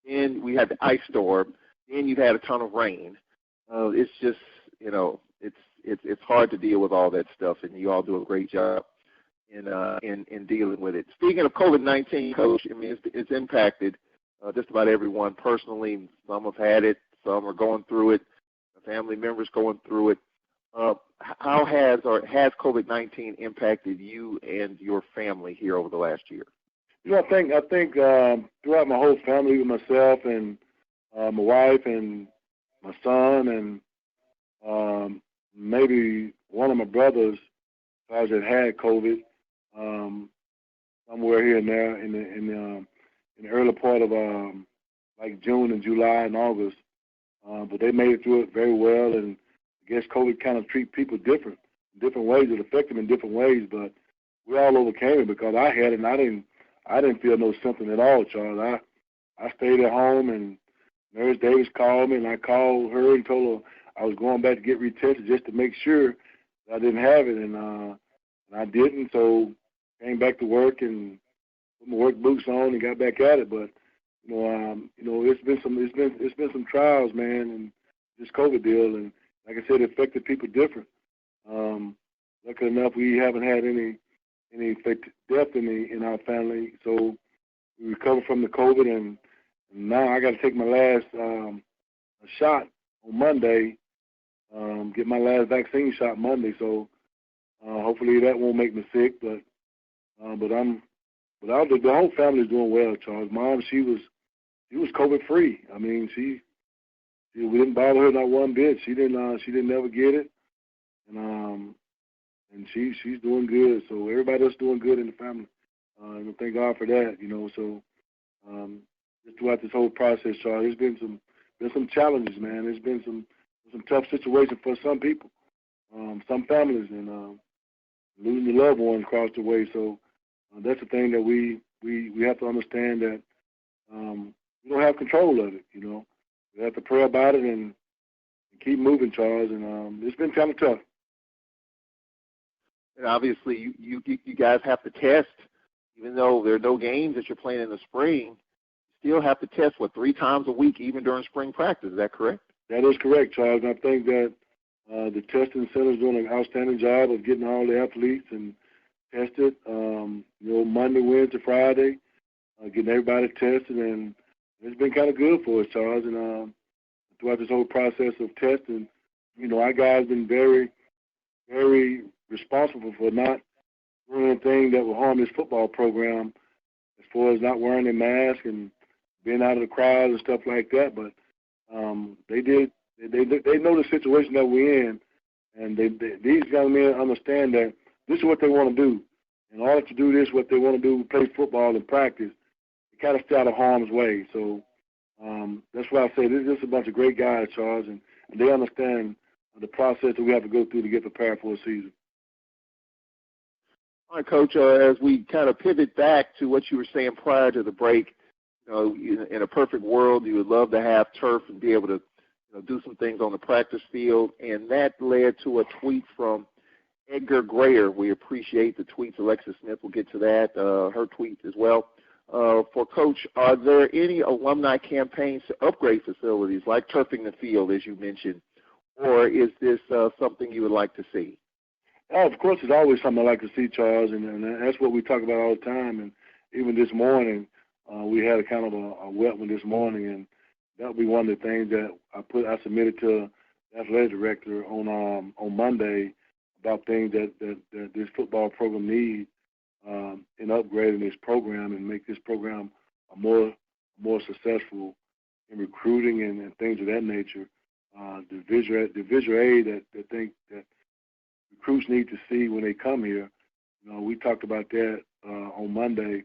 and we had the ice storm, and you've had a ton of rain. It's just, it's hard to deal with all that stuff, and you all do a great job in dealing with it. Speaking of COVID-19, Coach, I mean, it's impacted just about everyone personally. Some have had it, some are going through it, family members going through it. How has COVID-19 impacted you and your family here over the last year? I think throughout my whole family, with myself and my wife and my son and maybe one of my brothers, guys that had COVID, somewhere here and there in the early part of like June and July and August, but they made it through it very well. And I guess COVID kind of treat people different ways. It affected them in different ways, but we all overcame it because I had it and I didn't feel no symptom at all, Charles. I stayed at home, and Nurse Davis called me, and I called her and told her I was going back to get retested just to make sure that I didn't have it, and I didn't. So came back to work and put my work boots on and got back at it. But it's been some trials, man, and this COVID deal, and like I said, it affected people different. Luckily enough, we haven't had any death in our family, so we recovered from the COVID, and now I got to take my last shot on Monday, get my last vaccine shot Monday. So hopefully that won't make me sick, but the whole family is doing well, Charles. Mom, she was COVID free. I mean, we didn't bother her not one bit. She didn't ever get it, and she's doing good. So everybody else doing good in the family. And thank God for that. So just throughout this whole process, Charles, there's been some challenges, man. There's been some tough situations for some people, some families, and losing your loved ones across the way. So that's the thing that we have to understand, that we don't have control of it. We have to pray about it and keep moving, Charles. And it's been kind of tough. And obviously, you guys have to test, even though there are no games that you're playing in the spring. You still have to test 3 times a week, even during spring practice. Is that correct? That is correct, Charles. And I think that the testing center is doing an outstanding job of getting all the athletes and tested. Monday, Wednesday, Friday, getting everybody tested, and it's been kind of good for us, Charles. And throughout this whole process of testing, our guys been very, very responsible for not doing anything that will harm this football program, as far as not wearing a mask and being out of the crowd and stuff like that. But they know the situation that we're in, and these young men understand that this is what they want to do. In order to do this, what they want to do, play football and practice, they kind of stay out of harm's way. So that's why I say this is a bunch of great guys, Charles, and they understand the process that we have to go through to get prepared for a season. All right, Coach, as we kind of pivot back to what you were saying prior to the break, in a perfect world, you would love to have turf and be able to do some things on the practice field, and that led to a tweet from Edgar Grayer. We appreciate the tweets. Alexis Smith will get to that, her tweet as well. For Coach, are there any alumni campaigns to upgrade facilities like turfing the field, as you mentioned, or is this something you would like to see? Of course, it's always something I like to see, Charles, and that's what we talk about all the time. And even this morning, we had a kind of a wet one this morning, and that would be one of the things that I submitted to the athletic director on Monday about things that this football program needs in upgrading this program and make this program more successful in recruiting and things of that nature. The visual aid that think that recruits need to see when they come here. We talked about that on Monday.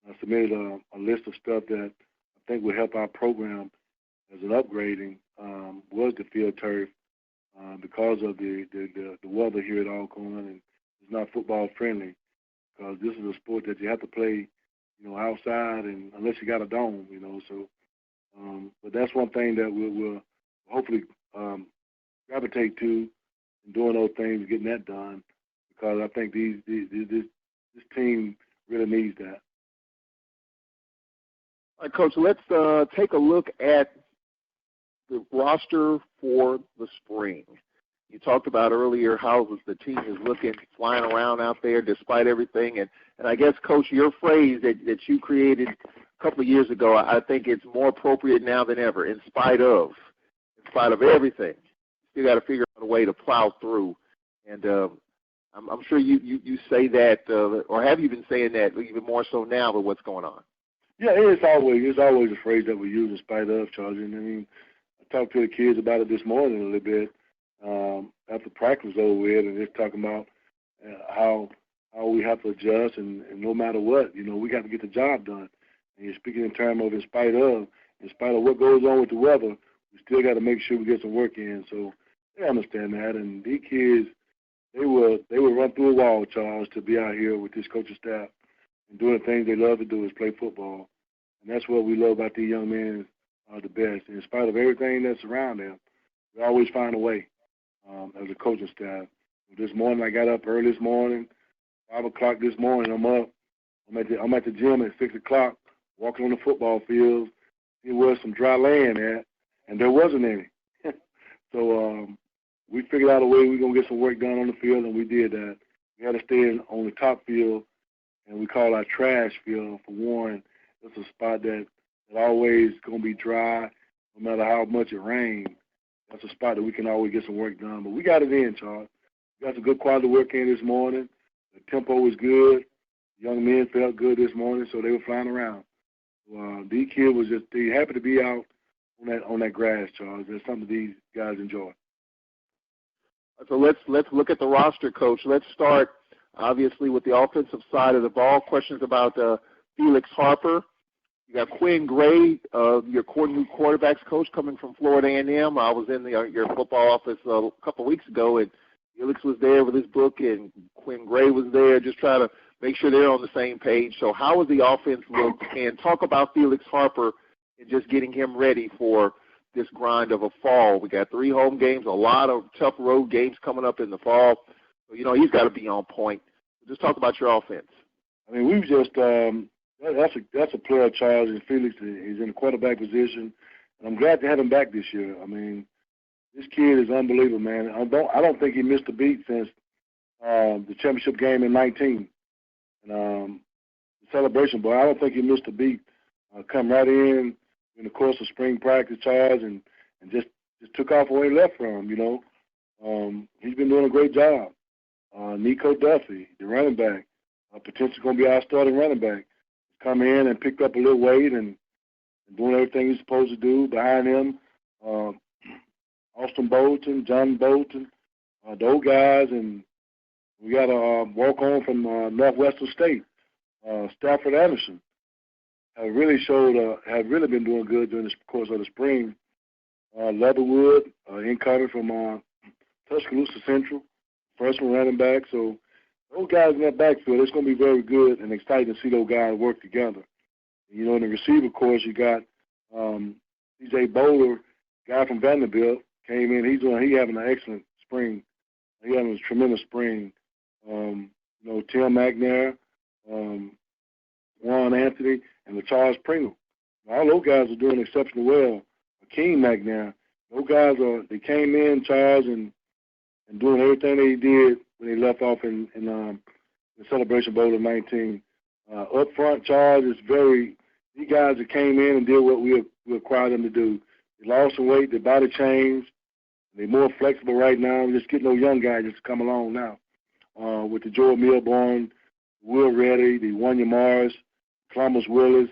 I submitted a list of stuff that I think would help our program as an upgrading, was the field turf, because of the weather here at Alcorn, and it's not football friendly, because this is a sport that you have to play, outside, and unless you got a dome, so. But that's one thing that we'll hopefully gravitate to and doing those things, getting that done, because I think this team really needs that. All right, Coach, let's take a look at the roster for the spring. You talked about earlier how the team is looking, flying around out there despite everything. And I guess, Coach, your phrase that you created a couple of years ago, I think it's more appropriate now than ever, in spite of everything. You got to figure out a way to plow through. And I'm sure you say that, or have you been saying that even more so now with what's going on? Yeah, it's always a phrase that we use in spite of, Charles. And I mean, I talked to the kids about it this morning a little bit after practice was over with, and just talking about how we have to adjust, and no matter what, we got to get the job done. And you're speaking in terms of in spite of what goes on with the weather, we still got to make sure we get some work in. So they understand that, and these kids, they will run through a wall, Charles, to be out here with this coaching staff and doing the things they love to do is play football. And that's what we love about these young men the best. And in spite of everything that's around them, we always find a way as a coaching staff. This morning, I got up early this morning, 5 o'clock this morning. I'm up. I'm at the gym at 6 o'clock, walking on the football field. There was some dry land at, and there wasn't any. So we figured out a way we were going to get some work done on the field, and we did that. We had to stay on the top field, and we call our trash field for Warren. It's a spot that always going to be dry no matter how much it rains. That's a spot that we can always get some work done. But we got it in, Charles. We got some good quality work in this morning. The tempo was good. The young men felt good this morning, so they were flying around. These kids was just happy to be out on that grass, Charles. That's something these guys enjoy. So let's look at the roster, Coach. Let's start, obviously, with the offensive side of the ball. Questions about Felix Harper. You got Quinn Gray, your new quarterbacks coach, coming from Florida A&M. I was in your football office a couple of weeks ago, and Felix was there with his book, and Quinn Gray was there, just trying to make sure they're on the same page. So how has the offense looked? And talk about Felix Harper and just getting him ready for this grind of a fall. We got 3 home games, a lot of tough road games coming up in the fall. So, he's got to be on point. Just talk about your offense. I mean, we've just that's a player, Charles, and Felix is in the quarterback position, and I'm glad to have him back this year. I mean, this kid is unbelievable, man. I don't think he missed a beat since the championship game in 19, and the celebration. But I don't think he missed a beat. Come right in the course of spring practice, Charles, and just took off where he left from. He's been doing a great job. Nico Duffy, the running back, potentially going to be our starting running back. Come in and picked up a little weight and doing everything he's supposed to do. Behind him, Austin Bolton, John Bolton, those guys, and we got a walk-on from Northwestern State, Stafford Anderson. Have really been doing good during the course of the spring. Leatherwood, incoming from Tuscaloosa Central, freshman running back. So those guys in that backfield, it's going to be very good and exciting to see those guys work together. In the receiver course, you got C.J. Bowler, guy from Vanderbilt, came in. He having an excellent spring. He having a tremendous spring. Tim McNair, Juan Anthony, and Charles Pringle. All those guys are doing exceptionally well. King McNair, those guys they came in, Charles, and doing everything they did when they left off in the Celebration Bowl of 19. Up front, Charles is these guys that came in and did what we required them to do. They lost some weight, their body changed. They're more flexible right now. We're just getting those young guys just come along now. With the Joel Milborn, Will Reddy, the Wanya Morris, Columbus Willis,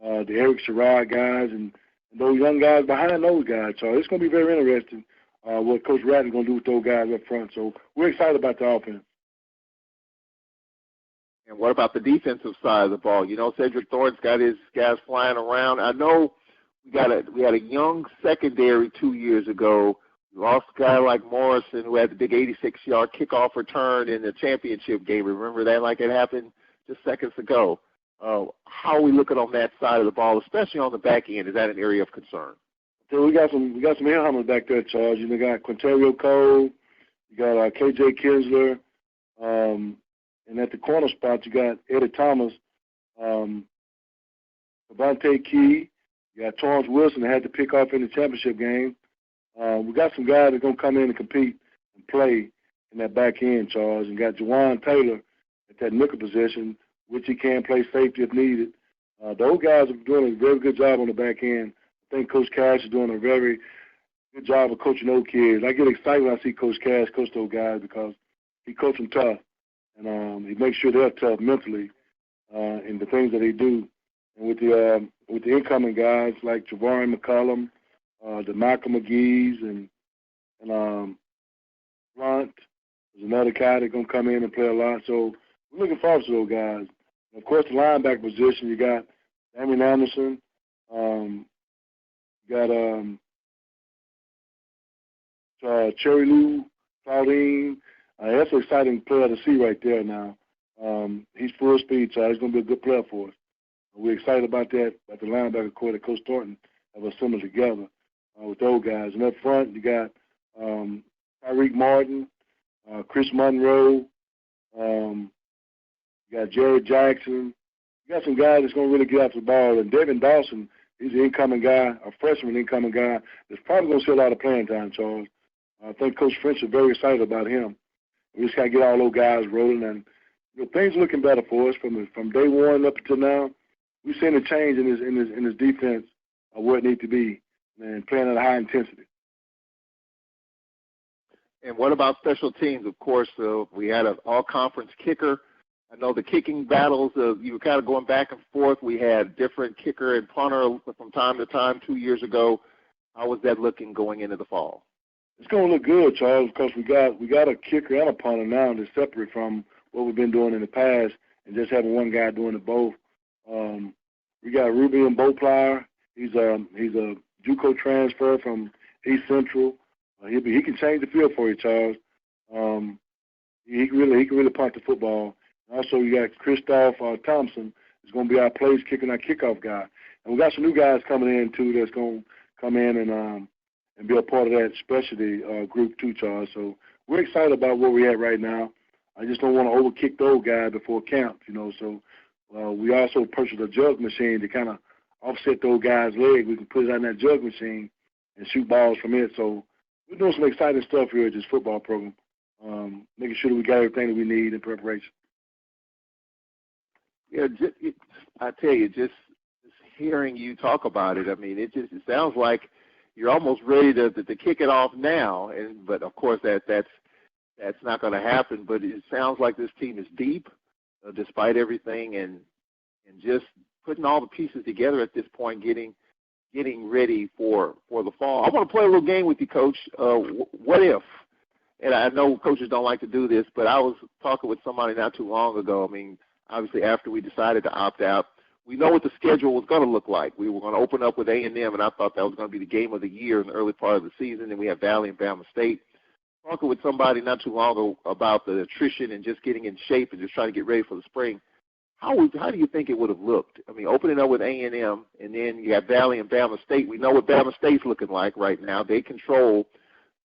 the Eric Sherrod guys, and those young guys behind those guys. So it's going to be very interesting what Coach Ratton's going to do with those guys up front. So we're excited about the offense. And what about the defensive side of the ball? Cedric Thorne's got his guys flying around. I know we had a young secondary 2 years ago. We lost a guy like Morrison who had the big 86-yard kickoff return in the championship game. Remember that like it happened just seconds ago. How are we looking on that side of the ball, especially on the back end? Is that an area of concern? So we got some headhunters back there, Charles. You got Quinterio Cole, you got KJ Kinsler, and at the corner spot you got Eddie Thomas, Devontae Key, you got Torrance Wilson that had to pick off in the championship game. We got some guys that are gonna come in and compete and play in that back end, Charles, and got Jawan Taylor at that nickel position, which he can play safety if needed. Those guys are doing a very good job on the back end. I think Coach Cash is doing a very good job of coaching those kids. I get excited when I see Coach Cash coach those guys because he coaches them tough, and he makes sure they're tough mentally in the things that they do. And with the incoming guys like Javarin McCollum, the Malcolm McGee's, and Blunt is another guy that's going to come in and play a lot. So we're looking forward to those guys. And of course, the linebacker position, you got Damian Anderson, you got Cherry Lou, Claudine. That's an exciting player to see right there now. He's full speed, so he's going to be a good player for us. We're excited about that, about the linebacker core that Coach Thornton have assembled together with those guys. And up front, you got Tyreek Martin, Chris Monroe, you got Jared Jackson. You got some guys that's going to really get after the ball. And Devin Dawson, he's an incoming guy, a freshman incoming guy that's probably going to see a lot of playing time, Charles. I think Coach French is very excited about him. We just got to get all those guys rolling. And things are looking better for us from day one up until now. We've seen a change in his defense of where it needs to be, and playing at a high intensity. And what about special teams? Of course, we had an all-conference kicker. I know the kicking battles, you were kind of going back and forth. We had different kicker and punter from time to time 2 years ago. How was that looking going into the fall? It's going to look good, Charles, because we got a kicker and a punter now that's separate from what we've been doing in the past and just having one guy doing it both. We got Ruben Beauplier. He's a JUCO transfer from East Central. He can change the field for you, Charles. He can really punt the football. Also, you got Christoph Thompson is going to be our place kicker and our kickoff guy. And we got some new guys coming in too that's going to come in and be a part of that specialty group too, Charles. So we're excited about where we're at right now. I just don't want to overkick those guys before camp, So we also purchased a jug machine to kind of offset those guys' legs. We can put it on that jug machine and shoot balls from it. So we're doing some exciting stuff here at this football program, making sure that we got everything that we need in preparation. Yeah, I tell you, just hearing you talk about it, I mean, it sounds like you're almost ready to kick it off now. But of course, that's not going to happen. But it sounds like this team is deep, despite everything, and just putting all the pieces together at this point, getting ready for the fall. I want to play a little game with you, Coach. What if? And I know coaches don't like to do this, but I was talking with somebody not too long ago. I mean, obviously after we decided to opt out, we know what the schedule was going to look like. We were going to open up with A&M, and I thought that was going to be the game of the year in the early part of the season. And we have Valley and Bama State. Talking with somebody not too long ago about the attrition and just getting in shape and just trying to get ready for the spring. How do you think it would have looked? I mean, opening up with A&M, and then you have Valley and Bama State. We know what Bama State's looking like right now. They control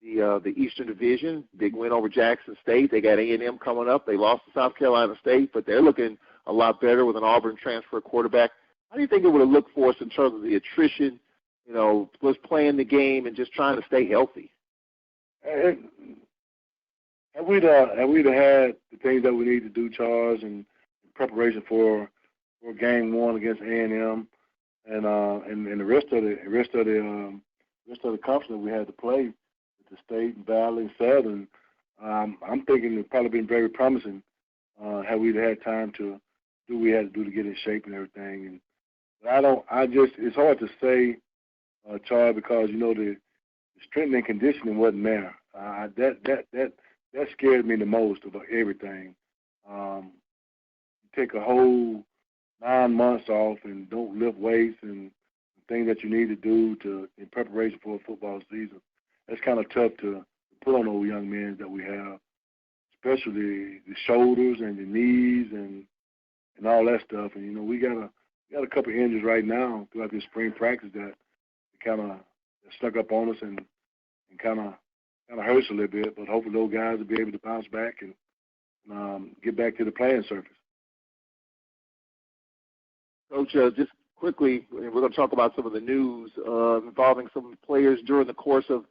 the Eastern Division. Big win over Jackson State. They got A&M coming up. They lost to South Carolina State, but they're looking a lot better with an Auburn transfer quarterback. How do you think it would have looked for us in terms of the attrition, was playing the game and just trying to stay healthy? Have we had the things that we need to do, Charles, in preparation for game one against A&M, and the rest of the conference that we had to play with the State, Valley, Southern, I'm thinking it's probably been very promising. Had we had time to do what we had to do to get in shape and everything, it's hard to say, Charles, because the strength and conditioning wasn't there. That scared me the most about everything. Take a whole 9 months off and don't lift weights and things that you need to do in preparation for a football season. That's kind of tough to put on those young men that we have, especially the shoulders and the knees and all that stuff. And we got a couple of injuries right now throughout this spring practice that snuck up on us and kind of hurt us a little bit. But hopefully those guys will be able to bounce back and get back to the playing surface. Coach, just quickly, we're going to talk about some of the news involving some players during the course of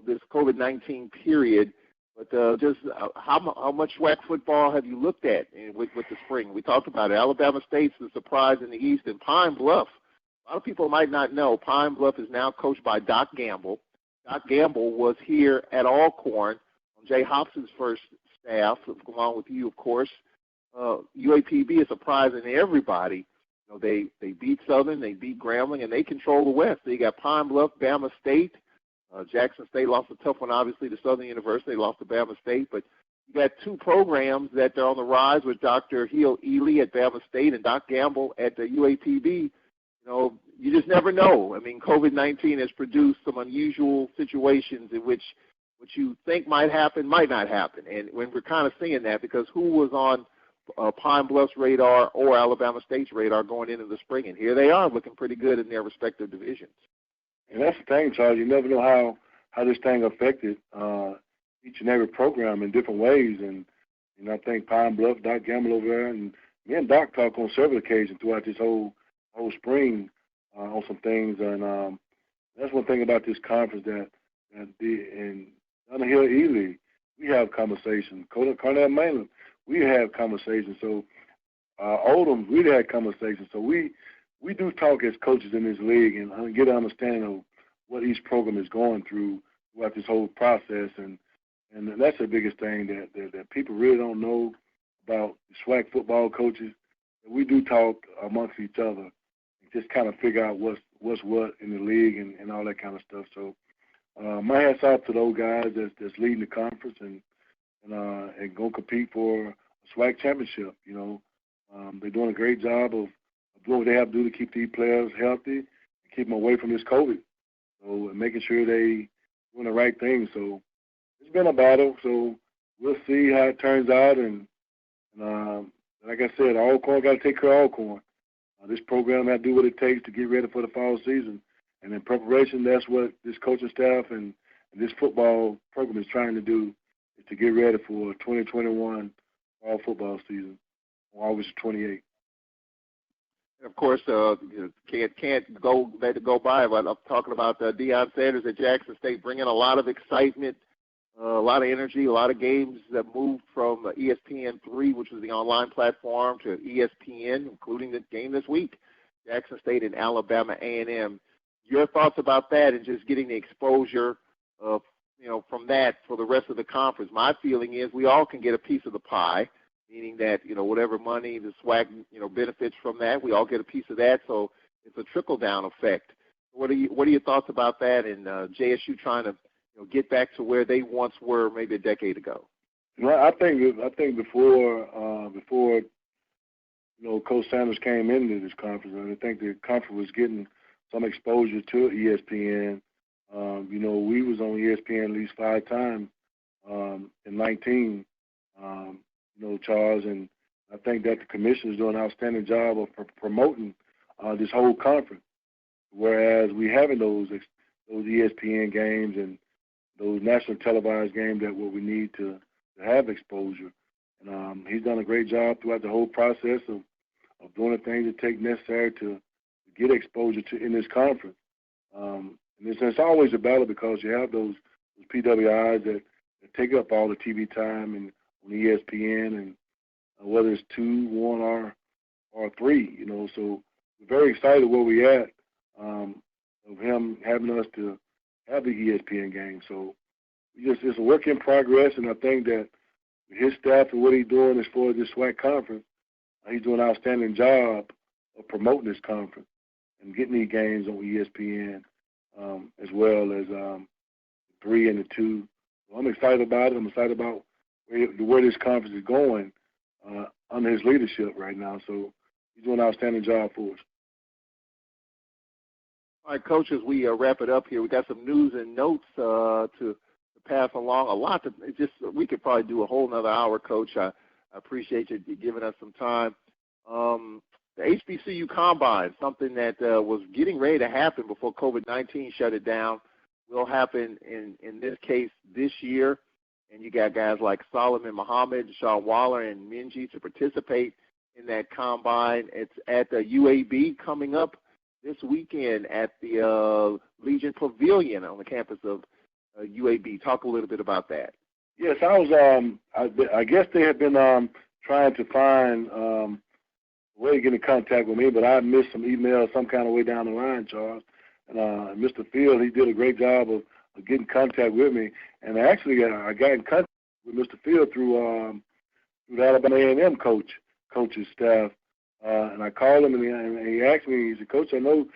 this COVID-19 period. But just how much SWAC football have you looked at with the spring? We talked about it. Alabama State's the surprise in the East, and Pine Bluff. A lot of people might not know Pine Bluff is now coached by Doc Gamble. Doc Gamble was here at Alcorn on Jay Hobson's first staff, along with you, of course. UAPB is surprising everybody. You know, they beat Southern, they beat Grambling, and they control the West. So you got Pine Bluff, Bama State. Jackson State lost a tough one, obviously, to Southern University. They lost to Bama State. But you got two programs that are on the rise with Dr. Hill Ely at Bama State and Doc Gamble at the UAPB. You know, you just never know. I mean, COVID-19 has produced some unusual situations in which what you think might happen might not happen. And when we're kind of seeing that, because who was on Pine Bluff's radar or Alabama State's radar going into the spring? And here they are looking pretty good in their respective divisions. And that's the thing, Charles. You never know how this thing affected each and every program in different ways. And I think Pine Bluff, Doc Gamble over there, and me and Doc talked on several occasions throughout this whole spring on some things. And that's one thing about this conference that and Dr. Hill Ely, we have conversations. Cornell Mainland, we have conversations. So Oldham, we had conversations. So we do talk as coaches in this league and get an understanding of what each program is going through throughout this whole process. And that's the biggest thing that people really don't know about the SWAC football coaches. We do talk amongst each other and just kind of figure out what's what in the league and all that kind of stuff. So my hats off to those guys that's leading the conference and going to compete for a SWAC championship. You know, they're doing a great job of doing what they have to do to keep these players healthy and keep them away from this COVID. So making sure they doing the right thing. So it's been a battle. So we'll see how it turns out. And like I said, Alcorn got to take care of Alcorn. This program has to do what it takes to get ready for the fall season. And in preparation, that's what this coaching staff and this football program is trying to do, is to get ready for 2021 fall football season on August 28th. Of course, can't let it go by. But I'm talking about Deion Sanders at Jackson State, bringing a lot of excitement, a lot of energy, a lot of games that moved from ESPN3, which was the online platform, to ESPN, including the game this week, Jackson State and Alabama A&M. Your thoughts about that and just getting the exposure of, from that for the rest of the conference? My feeling is we all can get a piece of the pie, meaning that, whatever money the SWAC, benefits from that, we all get a piece of that. So it's a trickle-down effect. What are your thoughts about that and JSU trying to, get back to where they once were maybe a decade ago? I think before Coach Sanders came into this conference, I think the conference was getting some exposure to ESPN. We was on ESPN at least 5 times in 19. Charles, and I think that the commission is doing an outstanding job of promoting this whole conference. Whereas we having those ESPN games and those national televised games that what we need to have exposure. And he's done a great job throughout the whole process of doing the things that take necessary to get exposure to in this conference. And it's always a battle because you have those PWIs that take up all the TV time and on ESPN, and whether it's 2, 1, or 3, So we're very excited where we at of him having us to have the ESPN game. So it's a work in progress, and I think that his staff and what he's doing as far as this SWAC conference, he's doing an outstanding job of promoting this conference and getting these games on ESPN as well as 3 and the 2. So I'm excited about it. I'm excited about where this conference is going under his leadership right now. So he's doing an outstanding job for us. All right, Coach, as we wrap it up here, we got some news and notes to pass along. A lot we could probably do a whole another hour, Coach. I appreciate you giving us some time. The HBCU Combine, something that was getting ready to happen before COVID-19 shut it down. will happen in this case this year. And you got guys like Solomon Muhammad, Sean Waller, and Minji to participate in that combine. It's at the UAB coming up this weekend at the Legion Pavilion on the campus of UAB. Talk a little bit about that. Yes, I guess they have been trying to find a way to get in contact with me, but I missed some emails some kind of way down the line, Charles. And Mr. Field, he did a great job of getting in contact with me. And actually, I got in contact with Mr. Field through the Alabama A&M coach's staff. And I called him, and he asked me, he said, Coach, I know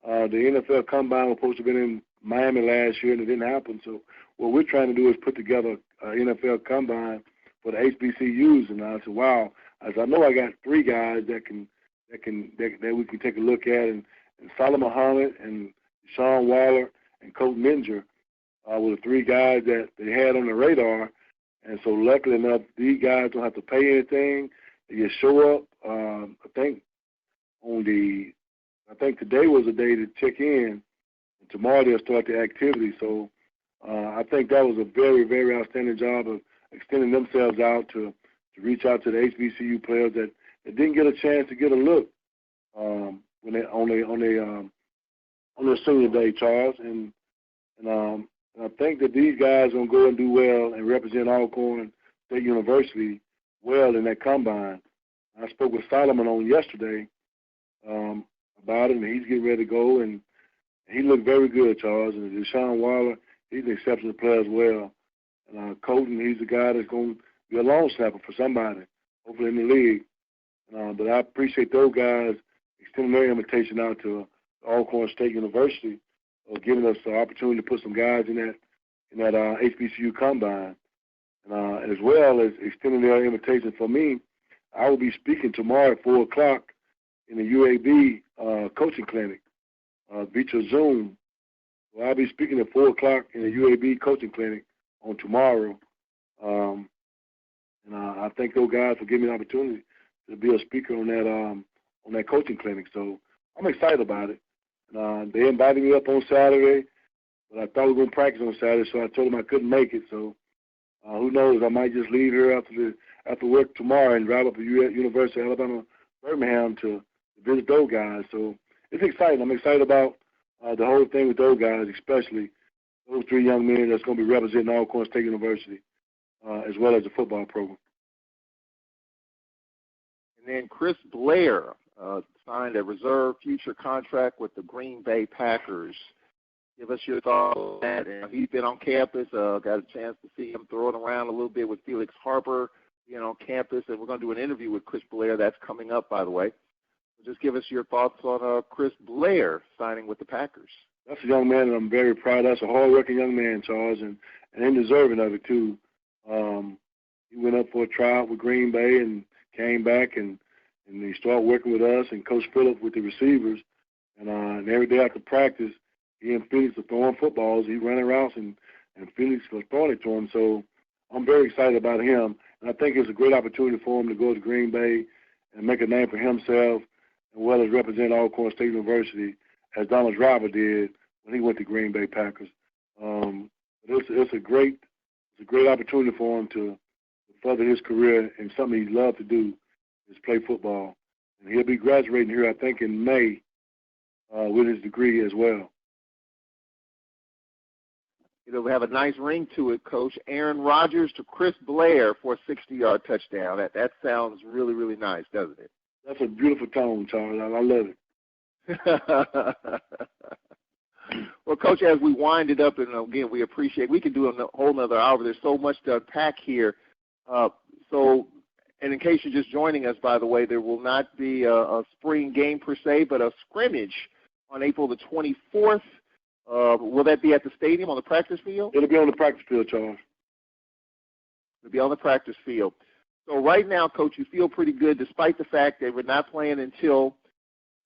the NFL Combine was supposed to have been in Miami last year, and it didn't happen. So what we're trying to do is put together an NFL Combine for the HBCUs. And I said, wow. I said, I know I got 3 guys that we can take a look at, and Solomon Muhammad and Sean Waller and Coach Minger were the 3 guys that they had on the radar. And so luckily enough, these guys don't have to pay anything. They just show up. I think today was the day to check in, and tomorrow they'll start the activity. So I think that was a very, very outstanding job of extending themselves out to reach out to the HBCU players that didn't get a chance to get a look when they on their senior day, Charles. And I think that these guys are going to go and do well and represent Alcorn State University well in that combine. I spoke with Solomon on yesterday about it, and he's getting ready to go, and he looked very good, Charles. And Deshaun Waller, he's an exceptional player as well. And Colton, he's the guy that's going to be a long snapper for somebody, hopefully in the league. But I appreciate those guys extending their invitation out to Alcorn State University, giving us the opportunity to put some guys in that HBCU combine, and as well as extending their invitation for me. I will be speaking tomorrow at 4 o'clock in the UAB coaching clinic via Zoom. Well, I'll be speaking at 4 o'clock in the UAB coaching clinic on tomorrow. And I thank those guys for giving me the opportunity to be a speaker on that coaching clinic. So I'm excited about it. They invited me up on Saturday, but I thought we were going to practice on Saturday, so I told them I couldn't make it. So who knows? I might just leave here after work tomorrow and drive up to University of Alabama, Birmingham to visit those guys. So it's exciting. I'm excited about the whole thing with those guys, especially those 3 young men that's going to be representing Alcorn State University, as well as the football program. And then Chris Blair signed a reserve future contract with the Green Bay Packers. Give us your thoughts on that. And he's been on campus. Got a chance to see him throwing around a little bit with Felix Harper, on campus. And we're going to do an interview with Chris Blair. That's coming up, by the way. So just give us your thoughts on Chris Blair signing with the Packers. That's a young man that I'm very proud of. That's a hard-working young man, Charles, and deserving of it, too. He went up for a tryout with Green Bay and came back, and he started working with us and Coach Phillip with the receivers. And every day after practice, he and Felix are throwing footballs. He's running routes, and Felix was throwing it to him. So I'm very excited about him. And I think it's a great opportunity for him to go to Green Bay and make a name for himself, as well as represent Alcorn State University, as Donald Driver did when he went to Green Bay Packers. It's a great opportunity for him to further his career in something he loved to do, is play football. And he'll be graduating here, I think, in May with his degree as well. It'll have a nice ring to it, Coach. Aaron Rodgers to Chris Blair for a 60-yard touchdown. That sounds really, really nice, doesn't it? That's a beautiful tone, Charles. I love it. Well, Coach, as we wind it up, and again, we appreciate, we could do a whole other hour. There's so much to unpack here. And in case you're just joining us, by the way, there will not be a spring game per se, but a scrimmage on April the 24th. Will that be at the stadium, on the practice field? It'll be on the practice field, Charles. It'll be on the practice field. So right now, Coach, you feel pretty good despite the fact that we're not playing until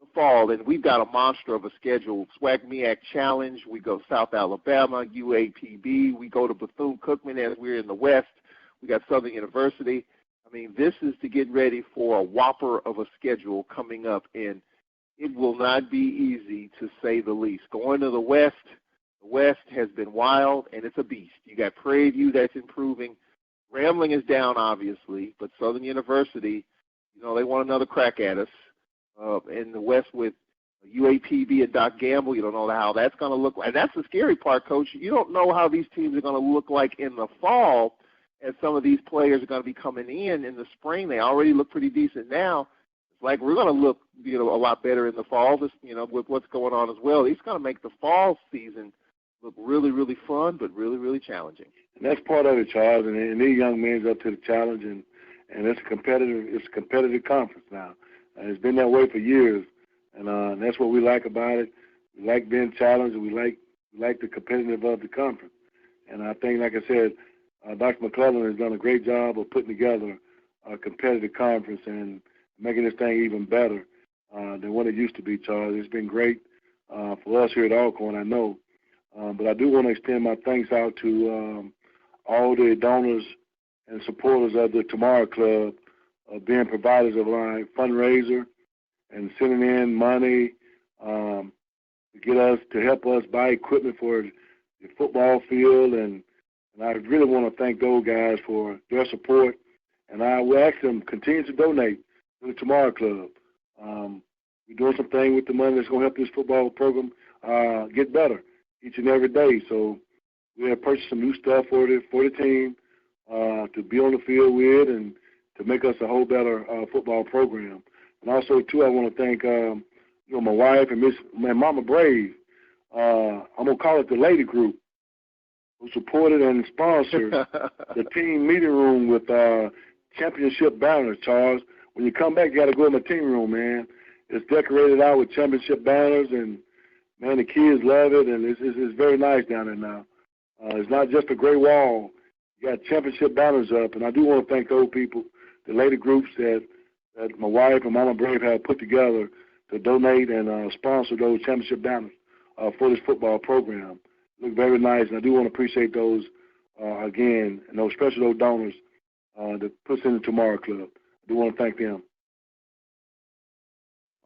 the fall, and we've got a monster of a schedule. SWAC-MEAC Challenge, we go South Alabama, UAPB, we go to Bethune-Cookman as we're in the West. We got Southern University. I mean, this is to get ready for a whopper of a schedule coming up, and it will not be easy, to say the least. Going to the West, The West has been wild, and it's a beast. You got Prairie View that's improving. Grambling is down, obviously, but Southern University, they want another crack at us. In the West with UAPB and Doc Gamble, you don't know how that's going to look like. And that's the scary part, Coach. You don't know how these teams are going to look like in the fall, as some of these players are going to be coming in the spring. They already look pretty decent now. It's like we're going to look a lot better in the fall, with what's going on as well. It's going to make the fall season look really, really fun, but really, really challenging. And that's part of it, Charles. And these young men's up to the challenge, and it's a competitive conference now. It's been that way for years, and that's what we like about it. We like being challenged, and we like the competitive of the conference. And I think, like I said, Dr. McClellan has done a great job of putting together a competitive conference and making this thing even better than what it used to be, Charles. It's been great for us here at Alcorn, I know. But I do want to extend my thanks out to all the donors and supporters of the Tomorrow Club, being providers of our fundraiser and sending in money to help us buy equipment for the football field. And I really want to thank those guys for their support. And I will ask them to continue to donate to the Tomorrow Club. We're doing some things with the money that's going to help this football program get better each and every day. So we have purchased some new stuff for the team to be on the field with and to make us a whole better football program. And also, too, I want to thank my wife and Mama Brave. I'm going to call it the Lady Group, who supported and sponsored the team meeting room with championship banners, Charles. When you come back, you got to go in the team room, man. It's decorated out with championship banners, and, man, the kids love it, and it's very nice down there now. It's not just a gray wall. You got championship banners up, and I do want to thank those people, the lady groups that my wife and Mama Brave have put together to donate and sponsor those championship banners for this football program. Look very nice, and I do want to appreciate those again, and especially those donors that puts in the Tomorrow Club. I do want to thank them.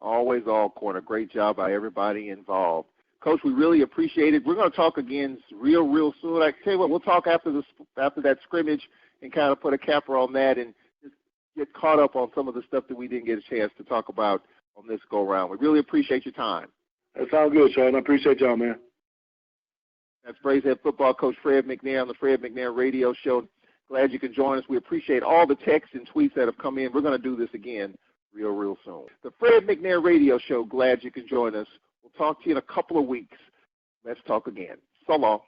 Always Alcorn. A great job by everybody involved. Coach, we really appreciate it. We're going to talk again real soon. I tell you what, we'll talk after that scrimmage and kind of put a capper on that and just get caught up on some of the stuff that we didn't get a chance to talk about on this go-round. We really appreciate your time. That sounds good, Sean. I appreciate y'all, man. That's Braves Head football coach Fred McNair on the Fred McNair Radio Show. Glad you can join us. We appreciate all the texts and tweets that have come in. We're going to do this again real soon. The Fred McNair Radio Show. Glad you can join us. We'll talk to you in a couple of weeks. Let's talk again. So long.